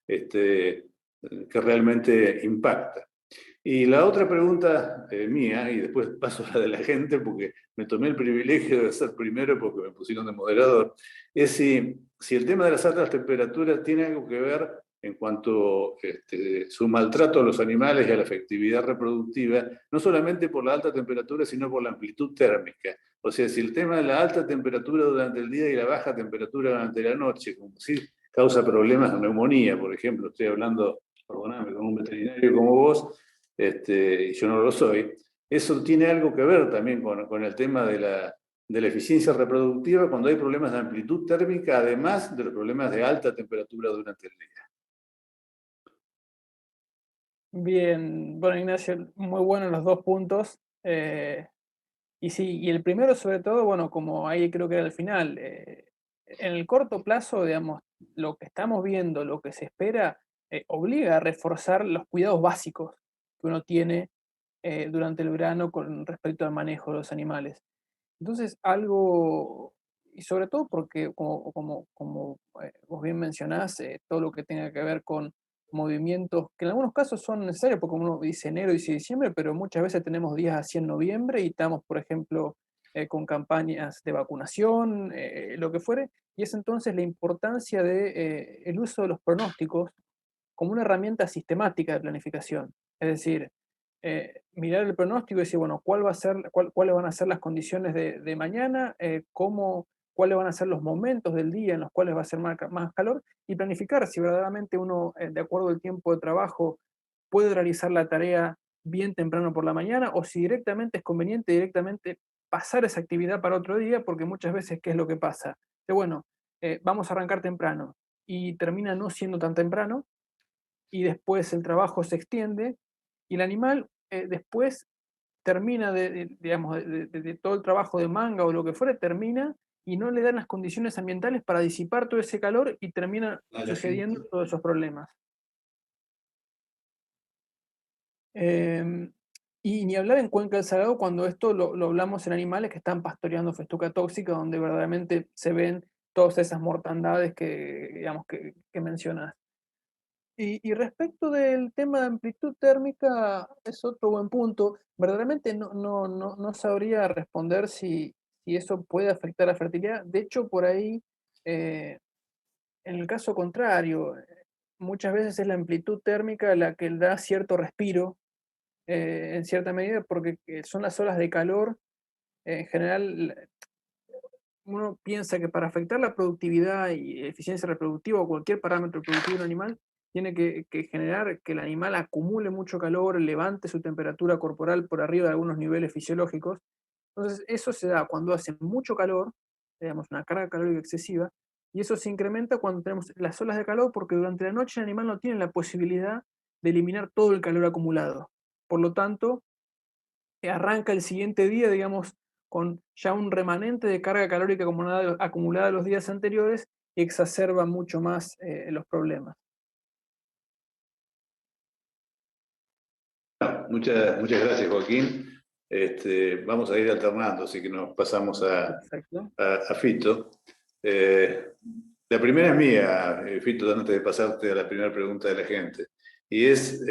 que realmente impacta. Y la otra pregunta mía, y después paso a la de la gente, porque me tomé el privilegio de ser primero porque me pusieron de moderador, es si el tema de las altas temperaturas tiene algo que ver en cuanto a su maltrato a los animales y a la efectividad reproductiva, no solamente por la alta temperatura, sino por la amplitud térmica. O sea, si el tema de la alta temperatura durante el día y la baja temperatura durante la noche, como si causa problemas de neumonía, por ejemplo, estoy hablando, perdóname, con un veterinario como vos, y yo no lo soy, eso tiene algo que ver también con el tema de la eficiencia reproductiva cuando hay problemas de amplitud térmica, además de los problemas de alta temperatura durante el día. Bien, bueno, Ignacio, muy buenos los dos puntos. Y sí, y el primero sobre todo, bueno, como ahí creo que era el final, en el corto plazo, digamos, lo que estamos viendo, lo que se espera, obliga a reforzar los cuidados básicos que uno tiene durante el verano con respecto al manejo de los animales. Entonces, algo, y sobre todo porque, como vos bien mencionás, todo lo que tenga que ver con movimientos que en algunos casos son necesarios, porque uno dice enero, dice diciembre, pero muchas veces tenemos días así en noviembre y estamos, por ejemplo, con campañas de vacunación, lo que fuere, y es entonces la importancia de el uso de los pronósticos como una herramienta sistemática de planificación. Es decir, mirar el pronóstico y decir, bueno, cuáles van a ser las condiciones de mañana, cuáles van a ser los momentos del día en los cuales va a ser más calor, y planificar si verdaderamente uno, de acuerdo al tiempo de trabajo, puede realizar la tarea bien temprano por la mañana, o si directamente es conveniente directamente pasar esa actividad para otro día, porque muchas veces, ¿qué es lo que pasa? Que bueno, vamos a arrancar temprano, y termina no siendo tan temprano, y después el trabajo se extiende, y el animal después termina digamos, de todo el trabajo de manga o lo que fuera, termina y no le dan las condiciones ambientales para disipar todo ese calor y termina sucediendo todos esos problemas. Y ni hablar en Cuenca del Salado cuando esto lo hablamos en animales que están pastoreando festuca tóxica, donde verdaderamente se ven todas esas mortandades digamos, que mencionas. Y respecto del tema de amplitud térmica, es otro buen punto. Verdaderamente no sabría responder si eso puede afectar la fertilidad. De hecho, por ahí, en el caso contrario, muchas veces es la amplitud térmica la que da cierto respiro, en cierta medida, porque son las olas de calor. En general, uno piensa que para afectar la productividad y eficiencia reproductiva o cualquier parámetro productivo de un animal, tiene que generar que el animal acumule mucho calor, levante su temperatura corporal por arriba de algunos niveles fisiológicos. Entonces, eso se da cuando hace mucho calor, digamos, una carga calórica excesiva, y eso se incrementa cuando tenemos las olas de calor, porque durante la noche el animal no tiene la posibilidad de eliminar todo el calor acumulado. Por lo tanto, arranca el siguiente día, digamos, con ya un remanente de carga calórica acumulada los días anteriores, y exacerba mucho más los problemas. Muchas gracias, Joaquín. Vamos a ir alternando, así que nos pasamos a Fito. La primera es mía, Fito, antes de pasarte a la primera pregunta de la gente. Y es,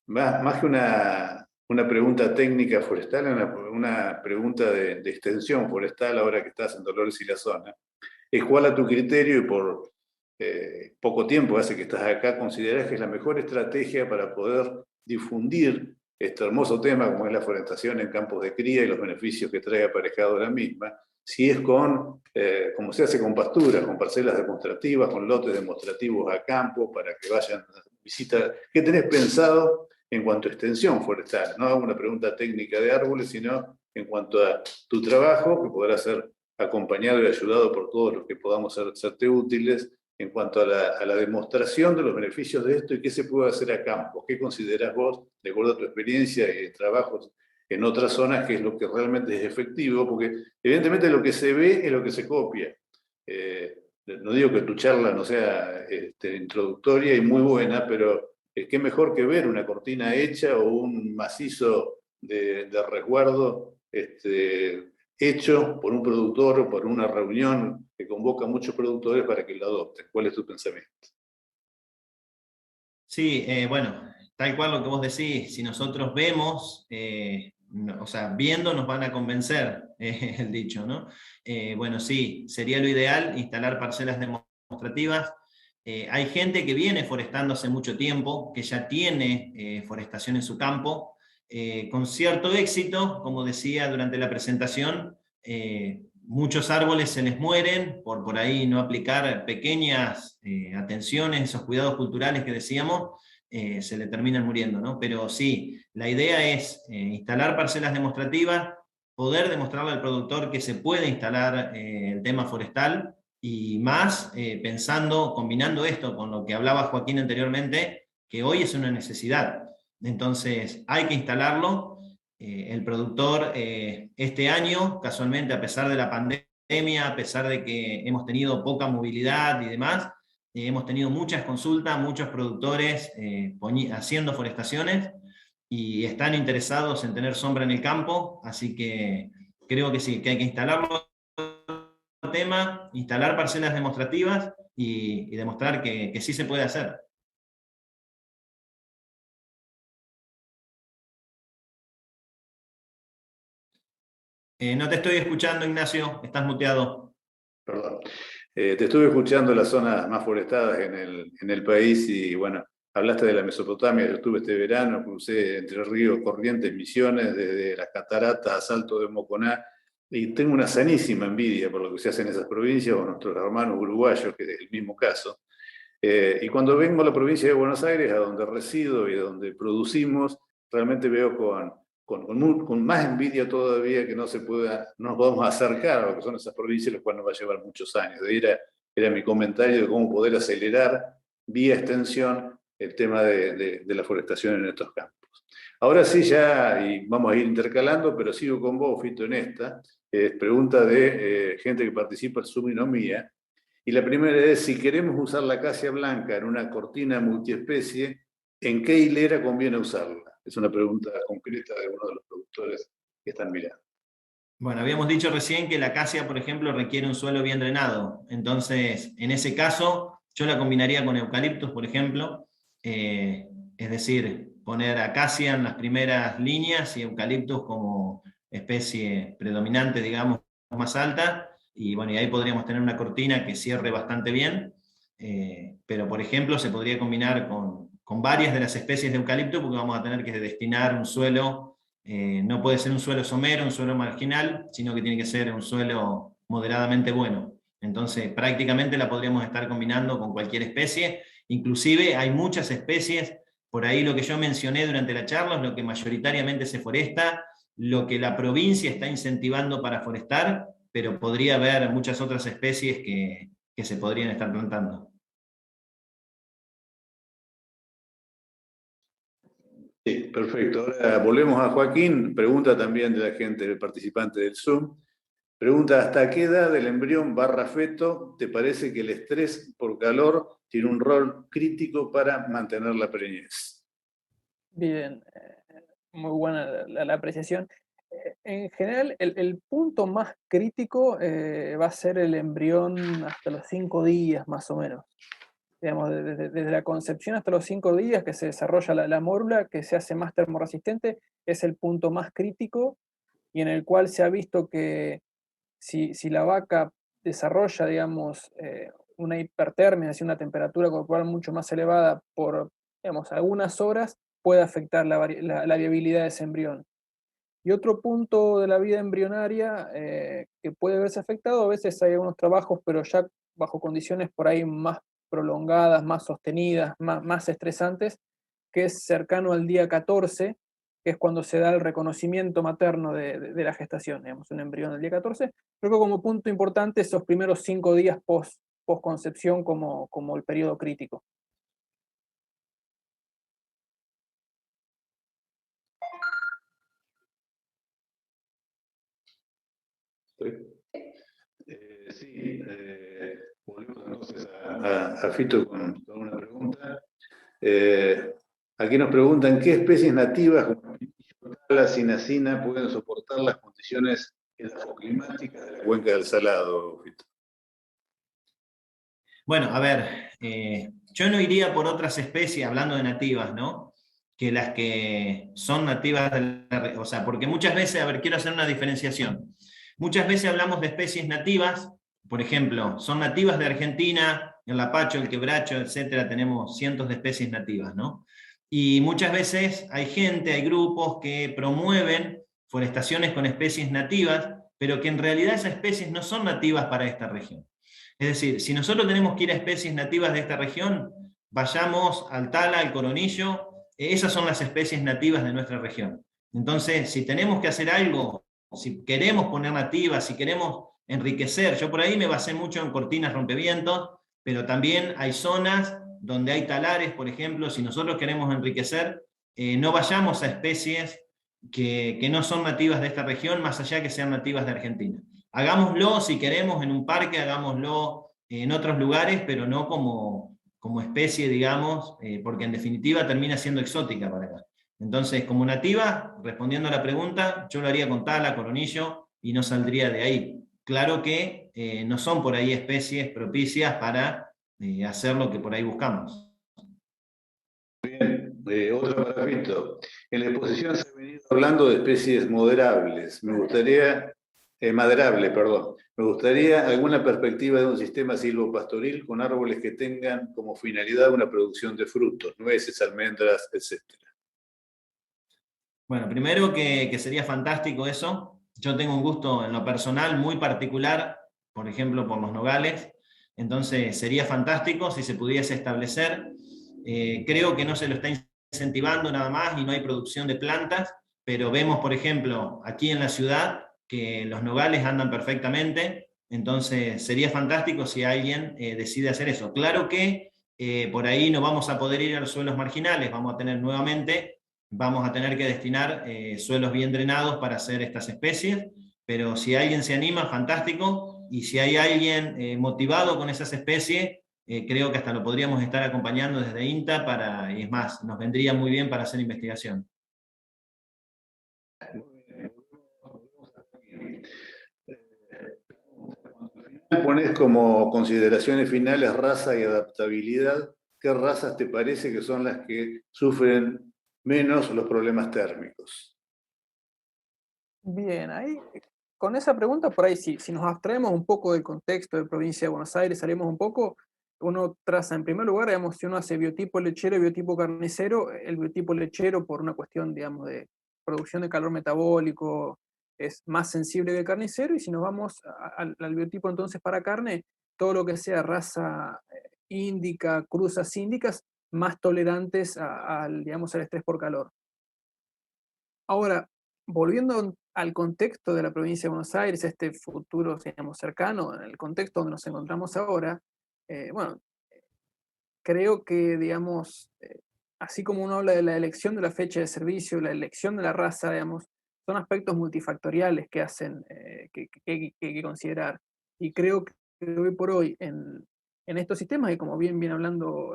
más que una pregunta técnica forestal, una pregunta de extensión forestal, ahora que estás en Dolores y la zona. Es cuál a tu criterio y por poco tiempo hace que estás acá, considerás que es la mejor estrategia para poder difundir este hermoso tema como es la forestación en campos de cría y los beneficios que trae aparejado la misma, si es como se hace con pasturas, con parcelas demostrativas, con lotes demostrativos a campo para que vayan a visitar. ¿Qué tenés pensado en cuanto a extensión forestal? No hago una pregunta técnica de árboles, sino en cuanto a tu trabajo, que podrá ser acompañado y ayudado por todos los que podamos serte útiles, en cuanto a la demostración de los beneficios de esto y qué se puede hacer a campo. ¿Qué considerás vos, de acuerdo a tu experiencia y trabajos en otras zonas, que es lo que realmente es efectivo? Porque evidentemente lo que se ve es lo que se copia. No digo que tu charla no sea introductoria y muy buena, pero qué mejor que ver una cortina hecha o un macizo de resguardo hecho por un productor o por una reunión que convoca a muchos productores para que lo adopten. ¿Cuál es tu pensamiento? Sí, bueno, tal cual lo que vos decís, si nosotros vemos, o sea, viendo nos van a convencer, el dicho, ¿no? Bueno, sí, sería lo ideal instalar parcelas demostrativas. Hay gente que viene forestando hace mucho tiempo, que ya tiene forestación en su campo, con cierto éxito, como decía durante la presentación. Muchos árboles se les mueren por ahí no aplicar pequeñas atenciones, esos cuidados culturales que decíamos, se le terminan muriendo, ¿no? Pero sí, la idea es instalar parcelas demostrativas, poder demostrarle al productor que se puede instalar el tema forestal, y más combinando esto con lo que hablaba Joaquín anteriormente, que hoy es una necesidad. Entonces hay que instalarlo. El productor este año, casualmente, a pesar de la pandemia, a pesar de que hemos tenido poca movilidad y demás, hemos tenido muchas consultas, muchos productores haciendo forestaciones y están interesados en tener sombra en el campo, así que creo que sí, que hay que instalarlo, instalar parcelas demostrativas y demostrar que sí se puede hacer. No te estoy escuchando, Ignacio, estás muteado. Perdón. Te estuve escuchando las zonas más forestadas en el país y bueno, hablaste de la Mesopotamia, yo estuve este verano, crucé Entre Ríos, Corrientes, Misiones, desde las cataratas a Salto de Moconá, y tengo una sanísima envidia por lo que se hace en esas provincias o nuestros hermanos uruguayos, que es el mismo caso. Y cuando vengo a la provincia de Buenos Aires, a donde resido y a donde producimos, realmente veo con más envidia todavía que no nos podemos acercar a lo que son esas provincias, lo cual nos va a llevar muchos años. Era mi comentario de cómo poder acelerar vía extensión el tema de la forestación en estos campos. Ahora sí, ya, y vamos a ir intercalando, pero sigo con vos, Fito, en esta. Pregunta de gente que participa en Zoom y no mía. Y la primera es, si queremos usar la acacia blanca en una cortina multiespecie, ¿en qué hilera conviene usarla? Es una pregunta concreta de uno de los productores que están mirando. Bueno, habíamos dicho recién que la acacia, por ejemplo, requiere un suelo bien drenado. Entonces, en ese caso, yo la combinaría con eucaliptus, por ejemplo. Es decir, poner acacia en las primeras líneas y eucaliptus como especie predominante, digamos, más alta. Y bueno, y ahí podríamos tener una cortina que cierre bastante bien. Pero, por ejemplo, se podría combinar con varias de las especies de eucalipto, porque vamos a tener que destinar un suelo. No puede ser un suelo somero, un suelo marginal, sino que tiene que ser un suelo moderadamente bueno. Entonces prácticamente la podríamos estar combinando con cualquier especie, inclusive hay muchas especies, por ahí lo que yo mencioné durante la charla es lo que mayoritariamente se foresta, lo que la provincia está incentivando para forestar, pero podría haber muchas otras especies que se podrían estar plantando. Sí, perfecto. Ahora volvemos a Joaquín. Pregunta también de la gente, del participante del Zoom. Pregunta, ¿hasta qué edad del embrión feto te parece que el estrés por calor tiene un rol crítico para mantener la preñez? Bien, muy buena la apreciación. En general, el punto más crítico va a ser el embrión hasta los 5 días, más o menos. Digamos, desde la concepción hasta los 5 días que se desarrolla la mórula, que se hace más termorresistente, es el punto más crítico y en el cual se ha visto que si la vaca desarrolla, digamos, una hipertermia, es decir, una temperatura corporal mucho más elevada por, digamos, algunas horas, puede afectar la viabilidad de ese embrión. Y otro punto de la vida embrionaria que puede verse afectado, a veces hay algunos trabajos, pero ya bajo condiciones por ahí más prolongadas, más sostenidas, más estresantes, que es cercano al día 14, que es cuando se da el reconocimiento materno de la gestación, digamos, un embrión al día 14. Creo que como punto importante esos primeros 5 días post-concepción como el periodo crítico. Volvemos entonces a Fito con una pregunta. Aquí nos preguntan qué especies nativas como la cinacina pueden soportar las condiciones edafoclimáticas de la cuenca del Salado, Fito. Bueno, a ver, yo no iría por otras especies, hablando de nativas, ¿no? Que las que son nativas o sea, porque muchas veces, a ver, quiero hacer una diferenciación. Muchas veces hablamos de especies nativas, por ejemplo, son nativas de Argentina, el lapacho, el quebracho, etcétera, tenemos cientos de especies nativas, ¿no? Y muchas veces hay gente, hay grupos que promueven forestaciones con especies nativas, pero que en realidad esas especies no son nativas para esta región. Es decir, si nosotros tenemos que ir a especies nativas de esta región, vayamos al tala, al coronillo, esas son las especies nativas de nuestra región. Entonces, si tenemos que hacer algo, si queremos poner nativas, si queremos enriquecer, yo por ahí me basé mucho en cortinas rompevientos, pero también hay zonas donde hay talares, por ejemplo, si nosotros queremos enriquecer, no vayamos a especies que no son nativas de esta región, más allá que sean nativas de Argentina. Hagámoslo si queremos en un parque, hagámoslo en otros lugares, pero no como especie, digamos, porque en definitiva termina siendo exótica para acá. Entonces, como nativa, respondiendo a la pregunta, yo lo haría con tala, coronillo, y no saldría de ahí. Claro que no son por ahí especies propicias para hacer lo que por ahí buscamos. Bien, otra para Fito. En la exposición se ha venido hablando de especies moderables. Me gustaría maderable, perdón. Me gustaría alguna perspectiva de un sistema silvopastoril con árboles que tengan como finalidad una producción de frutos, nueces, almendras, etc. Bueno, primero que sería fantástico eso. Yo tengo un gusto en lo personal muy particular, por ejemplo, por los nogales. Entonces sería fantástico si se pudiese establecer. Creo que no se lo está incentivando nada más y no hay producción de plantas, pero vemos, por ejemplo, aquí en la ciudad que los nogales andan perfectamente. Entonces sería fantástico si alguien decide hacer eso. Claro que por ahí no vamos a poder ir a los suelos marginales, vamos a tener que destinar suelos bien drenados para hacer estas especies, pero si alguien se anima, fantástico, y si hay alguien motivado con esas especies, creo que hasta lo podríamos estar acompañando desde INTA, y es más, nos vendría muy bien para hacer investigación. Pones como consideraciones finales raza y adaptabilidad. ¿Qué razas te parece que son las que sufren menos los problemas térmicos? Bien, ahí con esa pregunta, por ahí si nos abstraemos un poco del contexto de provincia de Buenos Aires, salimos un poco, uno traza en primer lugar, digamos, si uno hace biotipo lechero y biotipo carnicero, el biotipo lechero por una cuestión, digamos, de producción de calor metabólico es más sensible que el carnicero, y si nos vamos al biotipo entonces para carne, todo lo que sea raza índica, cruzas índicas, más tolerantes digamos, al estrés por calor. Ahora, volviendo al contexto de la provincia de Buenos Aires, este futuro, digamos, cercano, en el contexto donde nos encontramos ahora, bueno, creo que, digamos, así como uno habla de la elección de la fecha de servicio, la elección de la raza, digamos, son aspectos multifactoriales que hacen, que hay que considerar. Y creo que hoy por hoy, en estos sistemas, y como bien viene hablando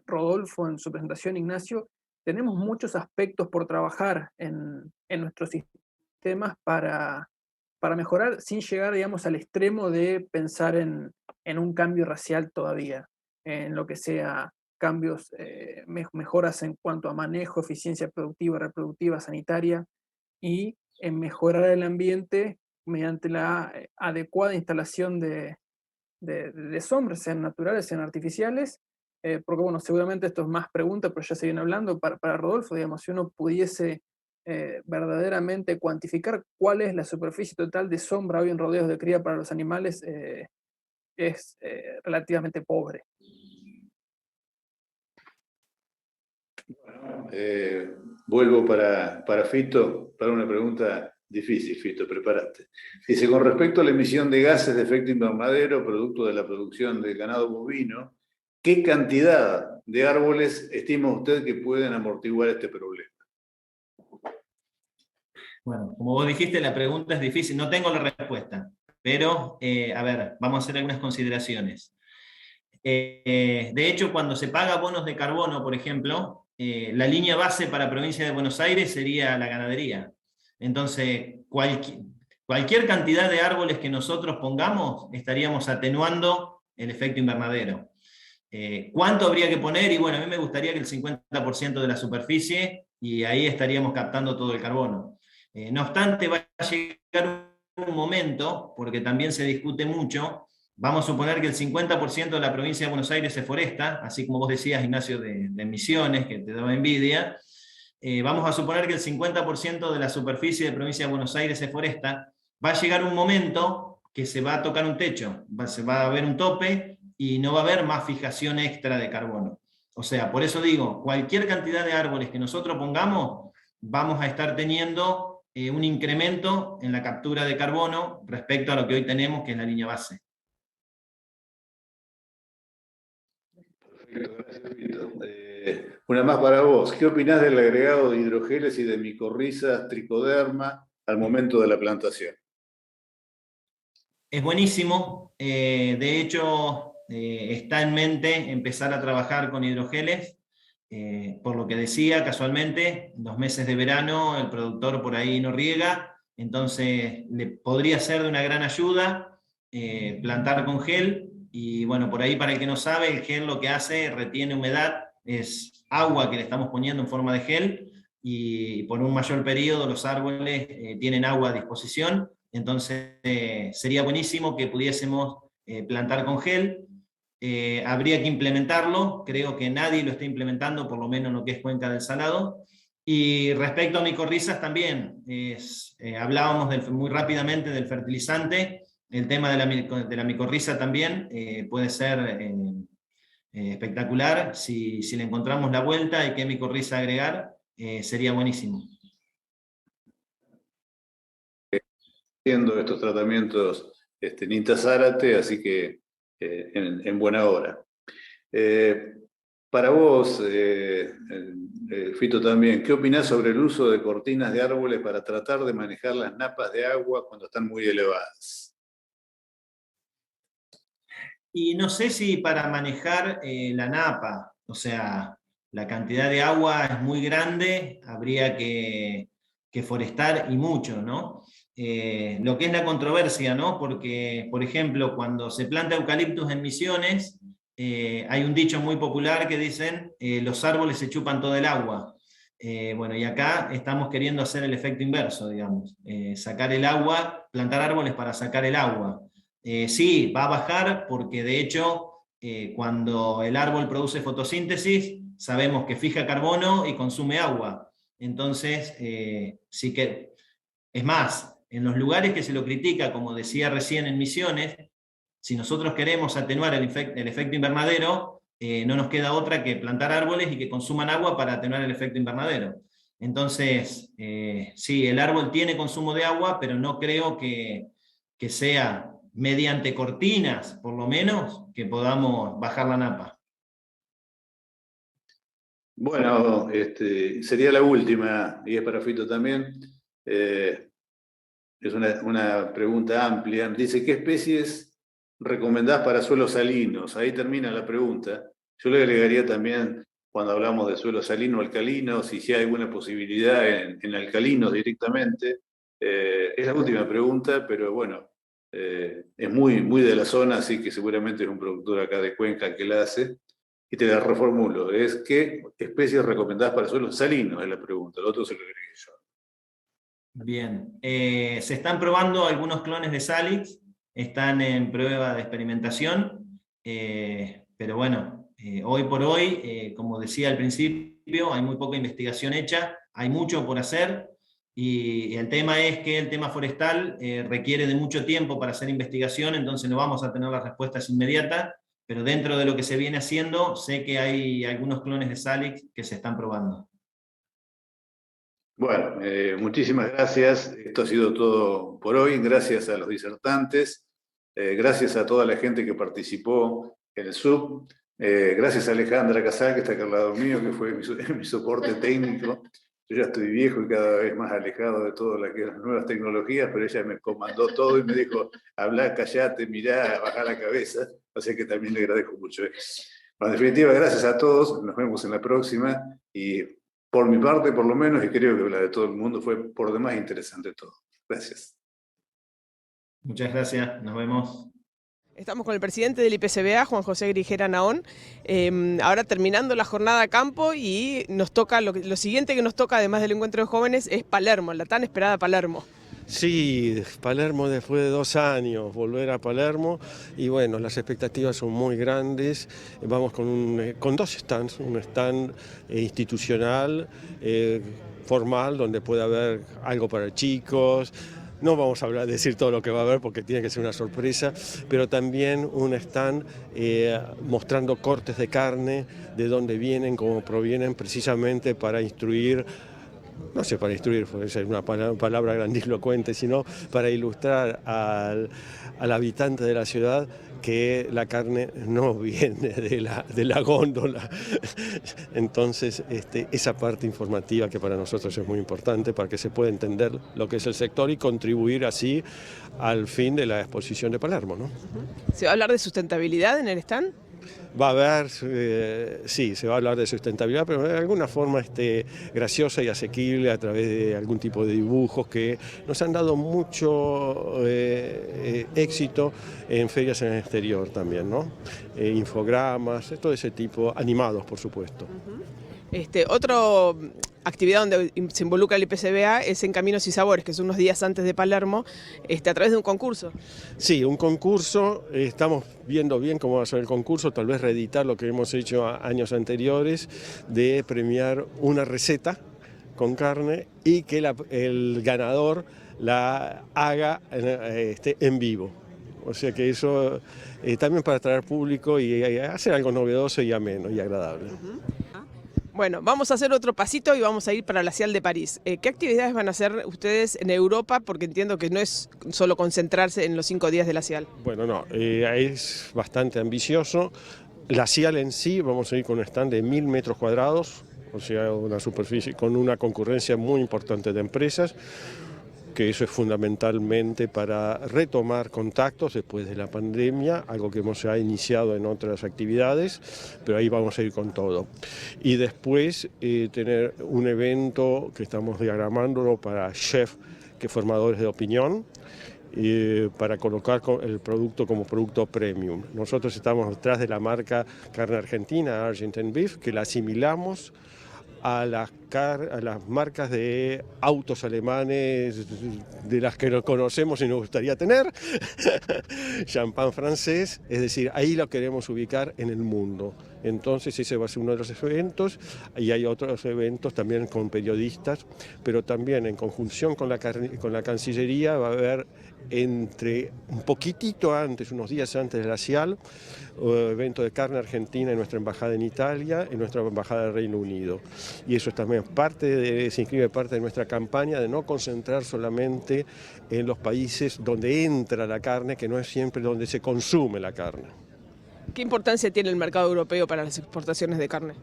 Rodolfo en su presentación, Ignacio, tenemos muchos aspectos por trabajar en nuestros sistemas para mejorar sin llegar, digamos, al extremo de pensar en un cambio racial todavía, en lo que sea cambios, mejoras en cuanto a manejo, eficiencia productiva, reproductiva, sanitaria, y en mejorar el ambiente mediante la adecuada instalación de sombras, sean naturales, sean artificiales, porque bueno, seguramente esto es más pregunta, pero ya se viene hablando para Rodolfo, digamos, si uno pudiese verdaderamente cuantificar cuál es la superficie total de sombra hoy en rodeos de cría para los animales, es relativamente pobre. Vuelvo para Fito, para una pregunta difícil, Fito, prepárate. Dice, con respecto a la emisión de gases de efecto invernadero, producto de la producción del ganado bovino, ¿qué cantidad de árboles estima usted que pueden amortiguar este problema? Bueno, como vos dijiste, la pregunta es difícil, no tengo la respuesta, pero a ver, vamos a hacer algunas consideraciones. De hecho, cuando se paga bonos de carbono, por ejemplo, la línea base para provincia de Buenos Aires sería la ganadería. Entonces, cualquier cantidad de árboles que nosotros pongamos, estaríamos atenuando el efecto invernadero. ¿Cuánto habría que poner? Y bueno, a mí me gustaría que el 50% de la superficie, y ahí estaríamos captando todo el carbono. No obstante, va a llegar un momento, porque también se discute mucho, vamos a suponer que el 50% de la provincia de Buenos Aires se foresta, así como vos decías, Ignacio, de emisiones, que te daba envidia. Vamos a suponer que el 50% de la superficie de provincia de Buenos Aires se foresta. Va a llegar un momento que se va a tocar un techo, se va a haber un tope y no va a haber más fijación extra de carbono. O sea, por eso digo, cualquier cantidad de árboles que nosotros pongamos, vamos a estar teniendo un incremento en la captura de carbono respecto a lo que hoy tenemos, que es la línea base. Una más para vos. ¿Qué opinás del agregado de hidrogeles y de micorrizas tricoderma al momento de la plantación? Es buenísimo. De hecho, está en mente empezar a trabajar con hidrogeles. Por lo que decía, casualmente, en los meses de verano el productor por ahí no riega, entonces le podría ser de una gran ayuda plantar con gel. Y bueno, por ahí, para el que no sabe, el gel lo que hace, retiene humedad, es agua que le estamos poniendo en forma de gel, y por un mayor periodo los árboles tienen agua a disposición, entonces sería buenísimo que pudiésemos plantar con gel. Habría que implementarlo, creo que nadie lo está implementando, por lo menos en lo que es Cuenca del Salado. Y respecto a micorrizas también, hablábamos muy rápidamente del fertilizante, el tema de la micorriza también puede ser espectacular, si le encontramos la vuelta y qué micorriza agregar, sería buenísimo. Haciendo estos tratamientos en INTA Zárate, así que en buena hora. Para vos, Fito, también, ¿qué opinás sobre el uso de cortinas de árboles para tratar de manejar las napas de agua cuando están muy elevadas? Y no sé si para manejar la napa, o sea, la cantidad de agua es muy grande, habría que forestar y mucho, ¿no? Lo que es la controversia, ¿no? Porque, por ejemplo, cuando se planta eucaliptus en Misiones, hay un dicho muy popular que dicen, los árboles se chupan todo el agua. Bueno, y acá estamos queriendo hacer el efecto inverso, digamos, sacar el agua, plantar árboles para sacar el agua. Sí, va a bajar porque de hecho, cuando el árbol produce fotosíntesis, sabemos que fija carbono y consume agua. Entonces, sí que, es más, en los lugares que se lo critica, como decía recién en Misiones, si nosotros queremos atenuar el efecto invernadero, no nos queda otra que plantar árboles y que consuman agua para atenuar el efecto invernadero. Entonces, sí, el árbol tiene consumo de agua, pero no creo que sea mediante cortinas, por lo menos, que podamos bajar la napa. Bueno, sería la última, y es para Fito también. Es una pregunta amplia. Dice, ¿qué especies recomendás para suelos salinos? Ahí termina la pregunta. Yo le agregaría también, cuando hablamos de suelo salino alcalino, si hay alguna posibilidad en alcalinos directamente. Es la última pregunta, pero bueno, es muy de la zona, así que seguramente es un productor acá de Cuenca que la hace. Y te la reformulo, ¿qué especies recomendás para suelos salinos? Es la pregunta, lo otro se lo agregué yo. Bien, se están probando algunos clones de Salix, están en prueba de experimentación, pero bueno, hoy por hoy, como decía al principio, hay muy poca investigación hecha, hay mucho por hacer, y el tema es que el tema forestal requiere de mucho tiempo para hacer investigación, entonces no vamos a tener las respuestas inmediatas, pero dentro de lo que se viene haciendo, sé que hay algunos clones de Salix que se están probando. Bueno, muchísimas gracias. Esto ha sido todo por hoy. Gracias a los disertantes. Gracias a toda la gente que participó en el Zoom. Gracias a Alejandra Casal, que está acá al lado mío, que fue mi soporte técnico. Yo ya estoy viejo y cada vez más alejado de todas las nuevas tecnologías, pero ella me comandó todo y me dijo, habla, callate, mirá, bajá la cabeza. O sea que también le agradezco mucho. Bueno, en definitiva, gracias a todos. Nos vemos en la próxima. Y por mi parte, por lo menos, y creo que la de todo el mundo, fue por demás interesante todo. Gracias. Muchas gracias. Nos vemos. Estamos con el presidente del IPCBA, Juan José Grijera Naón, ahora terminando la jornada a campo, y nos toca lo siguiente que nos toca, además del encuentro de jóvenes, es Palermo, la tan esperada Palermo. Sí, Palermo después de 2 años, volver a Palermo, y bueno, las expectativas son muy grandes. Vamos con 2 stands, un stand institucional, formal, donde puede haber algo para chicos. No vamos a decir todo lo que va a haber porque tiene que ser una sorpresa, pero también un stand mostrando cortes de carne, de dónde vienen, cómo provienen, precisamente para instruir, no sé, para instruir, puede ser una palabra grandilocuente, sino para ilustrar al habitante de la ciudad que la carne no viene de la góndola. Entonces, esa parte informativa que para nosotros es muy importante para que se pueda entender lo que es el sector y contribuir así al fin de la exposición de Palermo, ¿no? ¿Se va a hablar de sustentabilidad en el stand? Va a haber, sí, se va a hablar de sustentabilidad, pero de alguna forma graciosa y asequible a través de algún tipo de dibujos que nos han dado mucho éxito en ferias en el exterior también, ¿no? Infogramas, todo ese tipo, animados por supuesto. actividad donde se involucra el IPCBA es en Caminos y Sabores, que es unos días antes de Palermo, a través de un concurso. Sí, un concurso, estamos viendo bien cómo va a ser el concurso, tal vez reeditar lo que hemos hecho años anteriores, de premiar una receta con carne y que el ganador la haga en vivo. O sea que eso también para atraer público y hacer algo novedoso y ameno y agradable. Bueno, vamos a hacer otro pasito y vamos a ir para la CIAL de París. ¿Qué actividades van a hacer ustedes en Europa? Porque entiendo que no es solo concentrarse en los 5 días de la CIAL. Bueno, no, es bastante ambicioso. La CIAL en sí, vamos a ir con un stand de 1000 metros cuadrados, o sea, una superficie con una concurrencia muy importante de empresas, que eso es fundamentalmente para retomar contactos después de la pandemia, algo que hemos ya iniciado en otras actividades, pero ahí vamos a ir con todo. Y después tener un evento que estamos diagramándolo para chefs, que formadores de opinión, para colocar el producto como producto premium. Nosotros estamos detrás de la marca Carne Argentina, Argentine Beef, que la asimilamos a las marcas de autos alemanes de las que no conocemos y nos gustaría tener, champán francés, es decir, ahí lo queremos ubicar en el mundo. Entonces ese va a ser uno de los eventos y hay otros eventos también con periodistas, pero también en conjunción con la Cancillería va a haber entre un poquitito antes, unos días antes de la CIAL, evento de carne argentina en nuestra embajada en Italia, en nuestra embajada del Reino Unido. Y eso también se inscribe parte de nuestra campaña de no concentrar solamente en los países donde entra la carne, que no es siempre donde se consume la carne. ¿Qué importancia tiene el mercado europeo para las exportaciones de carne?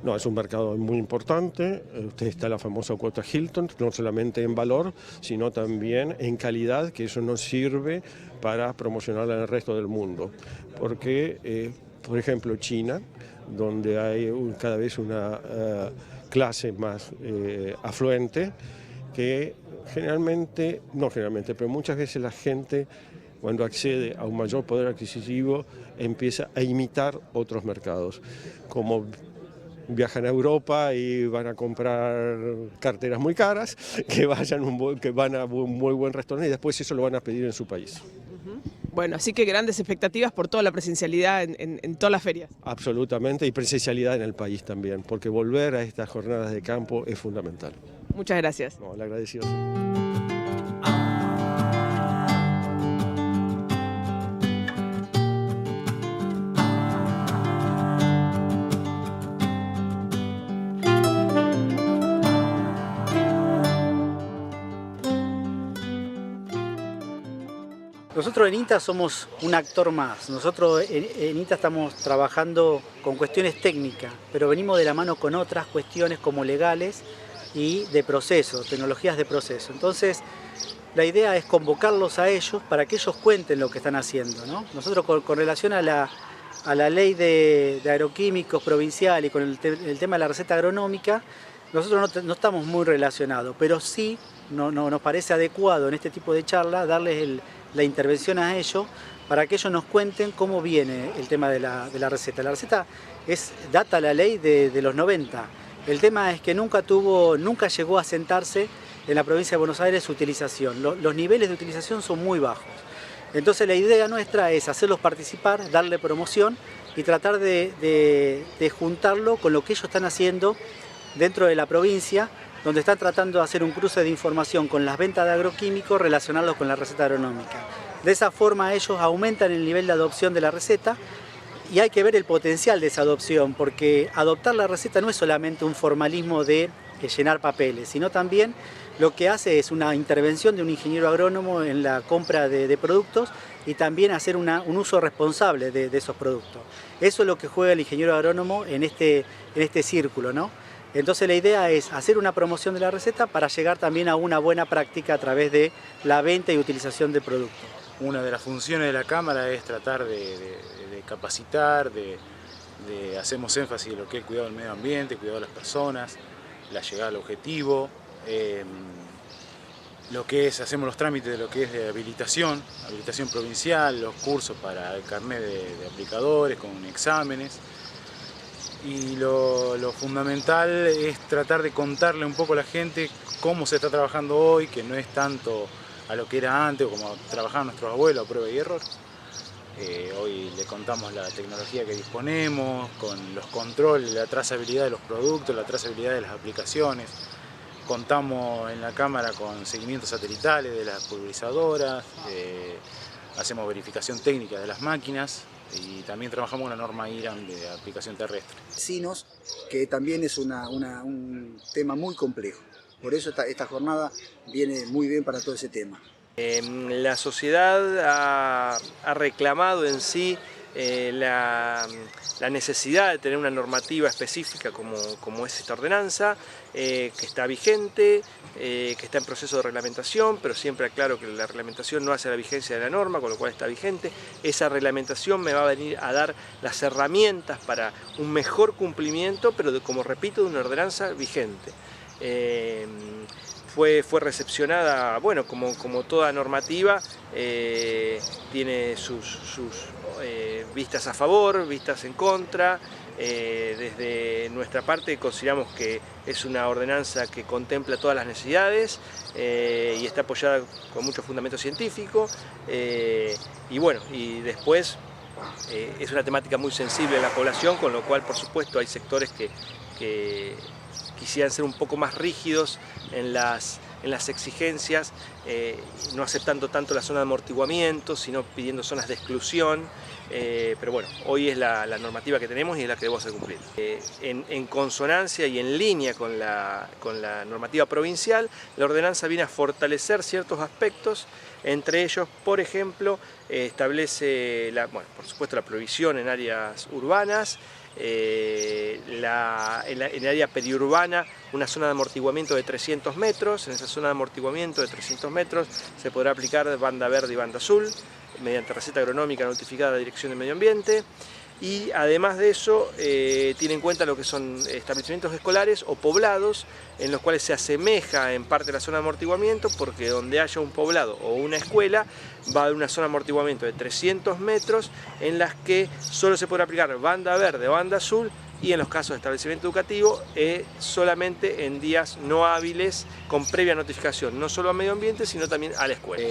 No, es un mercado muy importante. Usted está la famosa cuota Hilton, no solamente en valor, sino también en calidad, que eso nos sirve para promocionarla en el resto del mundo. Porque, por ejemplo, China, donde hay cada vez una clase más afluente, que pero muchas veces la gente, cuando accede a un mayor poder adquisitivo, empieza a imitar otros mercados. Como viajan a Europa y van a comprar carteras muy caras, que van a un muy buen restaurante y después eso lo van a pedir en su país. Bueno, así que grandes expectativas por toda la presencialidad en todas las ferias. Absolutamente, y presencialidad en el país también, porque volver a estas jornadas de campo es fundamental. Muchas gracias. No, el agradecido. Nosotros en INTA somos un actor más. Nosotros en INTA estamos trabajando con cuestiones técnicas, pero venimos de la mano con otras cuestiones como legales y de proceso, tecnologías de proceso. Entonces, la idea es convocarlos a ellos para que ellos cuenten lo que están haciendo, ¿no? Nosotros con relación a la ley de agroquímicos provincial y con el tema de la receta agronómica, nosotros no estamos muy relacionados, pero sí nos parece adecuado en este tipo de charla darles la intervención a ellos para que ellos nos cuenten cómo viene el tema de la receta. La receta data la ley de los 90. El tema es que nunca llegó a sentarse en la provincia de Buenos Aires su utilización. Los niveles de utilización son muy bajos. Entonces la idea nuestra es hacerlos participar, darle promoción y tratar de juntarlo con lo que ellos están haciendo dentro de la provincia, donde están tratando de hacer un cruce de información con las ventas de agroquímicos, relacionarlos con la receta agronómica. De esa forma ellos aumentan el nivel de adopción de la receta y hay que ver el potencial de esa adopción, porque adoptar la receta no es solamente un formalismo de llenar papeles, sino también lo que hace es una intervención de un ingeniero agrónomo en la compra de productos y también hacer un uso responsable de esos productos. Eso es lo que juega el ingeniero agrónomo en este círculo, ¿no? Entonces la idea es hacer una promoción de la receta para llegar también a una buena práctica a través de la venta y utilización de productos. Una de las funciones de la Cámara es tratar de capacitar, hacemos énfasis en lo que es el cuidado del medio ambiente, cuidado de las personas, la llegada al objetivo, hacemos los trámites de lo que es de habilitación provincial, los cursos para el carnet de aplicadores con exámenes. y lo fundamental es tratar de contarle un poco a la gente cómo se está trabajando hoy, que no es tanto a lo que era antes o como trabajaban nuestros abuelos a prueba y error. Hoy le contamos la tecnología que disponemos, con los controles, la trazabilidad de los productos, la trazabilidad de las aplicaciones. Contamos en la cámara con seguimientos satelitales de las pulverizadoras, hacemos verificación técnica de las máquinas y también trabajamos con la norma IRAM de aplicación terrestre. Vecinos, que también es un tema muy complejo. Por eso esta jornada viene muy bien para todo ese tema. La sociedad ha reclamado en sí la necesidad de tener una normativa específica como es esta ordenanza, que está vigente, que está en proceso de reglamentación, pero siempre aclaro que la reglamentación no hace la vigencia de la norma, con lo cual está vigente. Esa reglamentación me va a venir a dar las herramientas para un mejor cumplimiento, pero como repito, de una ordenanza vigente. Fue recepcionada, bueno, como toda normativa, tiene sus vistas a favor, vistas en contra. Desde nuestra parte consideramos que es una ordenanza que contempla todas las necesidades y está apoyada con mucho fundamento científico. Y bueno, y después es una temática muy sensible en la población, con lo cual, por supuesto, hay sectores que quisieran ser un poco más rígidos en las exigencias, no aceptando tanto la zona de amortiguamiento, sino pidiendo zonas de exclusión. Pero bueno, hoy es la normativa que tenemos y es la que debemos hacer cumplir. En consonancia y en línea con la normativa provincial, la ordenanza viene a fortalecer ciertos aspectos, entre ellos, por ejemplo, establece, por supuesto, la prohibición en áreas urbanas, en el área periurbana una zona de amortiguamiento de 300 metros, en esa zona de amortiguamiento de 300 metros se podrá aplicar banda verde y banda azul mediante receta agronómica notificada a la Dirección de Medio Ambiente. Y además de eso, tiene en cuenta lo que son establecimientos escolares o poblados, en los cuales se asemeja en parte la zona de amortiguamiento, porque donde haya un poblado o una escuela, va a haber una zona de amortiguamiento de 300 metros, en las que solo se podrá aplicar banda verde o banda azul, y en los casos de establecimiento educativo, solamente en días no hábiles, con previa notificación, no solo a medio ambiente, sino también a la escuela.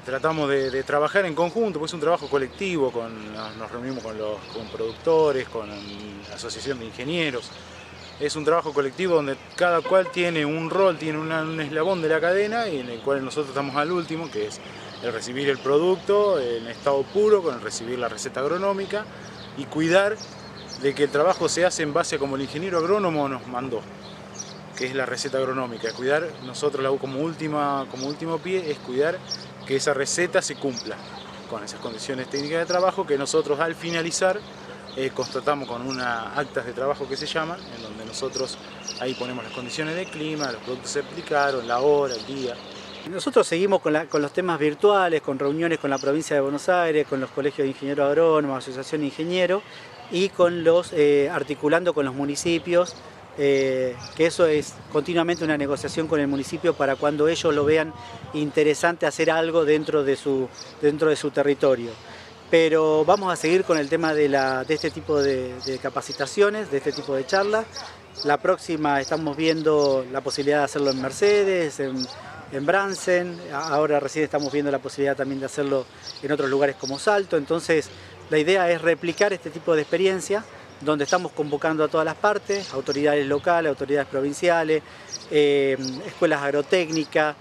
Tratamos de trabajar en conjunto, pues es un trabajo colectivo, nos reunimos con productores, con la asociación de ingenieros. Es un trabajo colectivo donde cada cual tiene un rol, tiene un eslabón de la cadena, y en el cual nosotros estamos al último, que es el recibir el producto en estado puro, con el recibir la receta agronómica y cuidar de que el trabajo se hace en base a como el ingeniero agrónomo nos mandó, que es la receta agronómica. Cuidar, nosotros como último pie, es cuidar que esa receta se cumpla con esas condiciones técnicas de trabajo que nosotros al finalizar constatamos con unas actas de trabajo que se llaman, en donde nosotros ahí ponemos las condiciones de clima, los productos se aplicaron, la hora, el día. Nosotros seguimos con los temas virtuales, con reuniones con la provincia de Buenos Aires, con los colegios de ingenieros agrónomos, asociación de ingenieros, y con articulando con los municipios, que eso es continuamente una negociación con el municipio para cuando ellos lo vean interesante hacer algo dentro de su territorio. Pero vamos a seguir con el tema de este tipo de capacitaciones, de este tipo de charlas. La próxima estamos viendo la posibilidad de hacerlo en Mercedes, en Bransen, ahora recién estamos viendo la posibilidad también de hacerlo en otros lugares como Salto. Entonces la idea es replicar este tipo de experiencia, donde estamos convocando a todas las partes, autoridades locales, autoridades provinciales, escuelas agrotécnicas,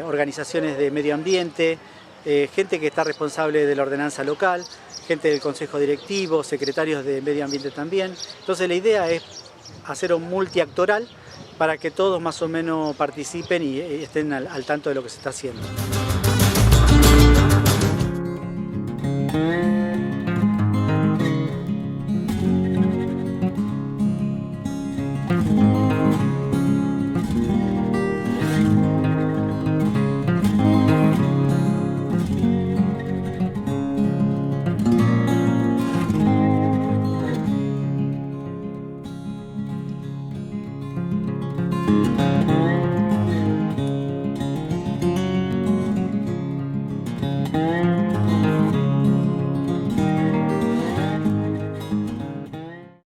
organizaciones de medio ambiente, gente que está responsable de la ordenanza local, gente del consejo directivo, secretarios de medio ambiente también. Entonces la idea es hacer un multiactoral para que todos más o menos participen y estén al tanto de lo que se está haciendo.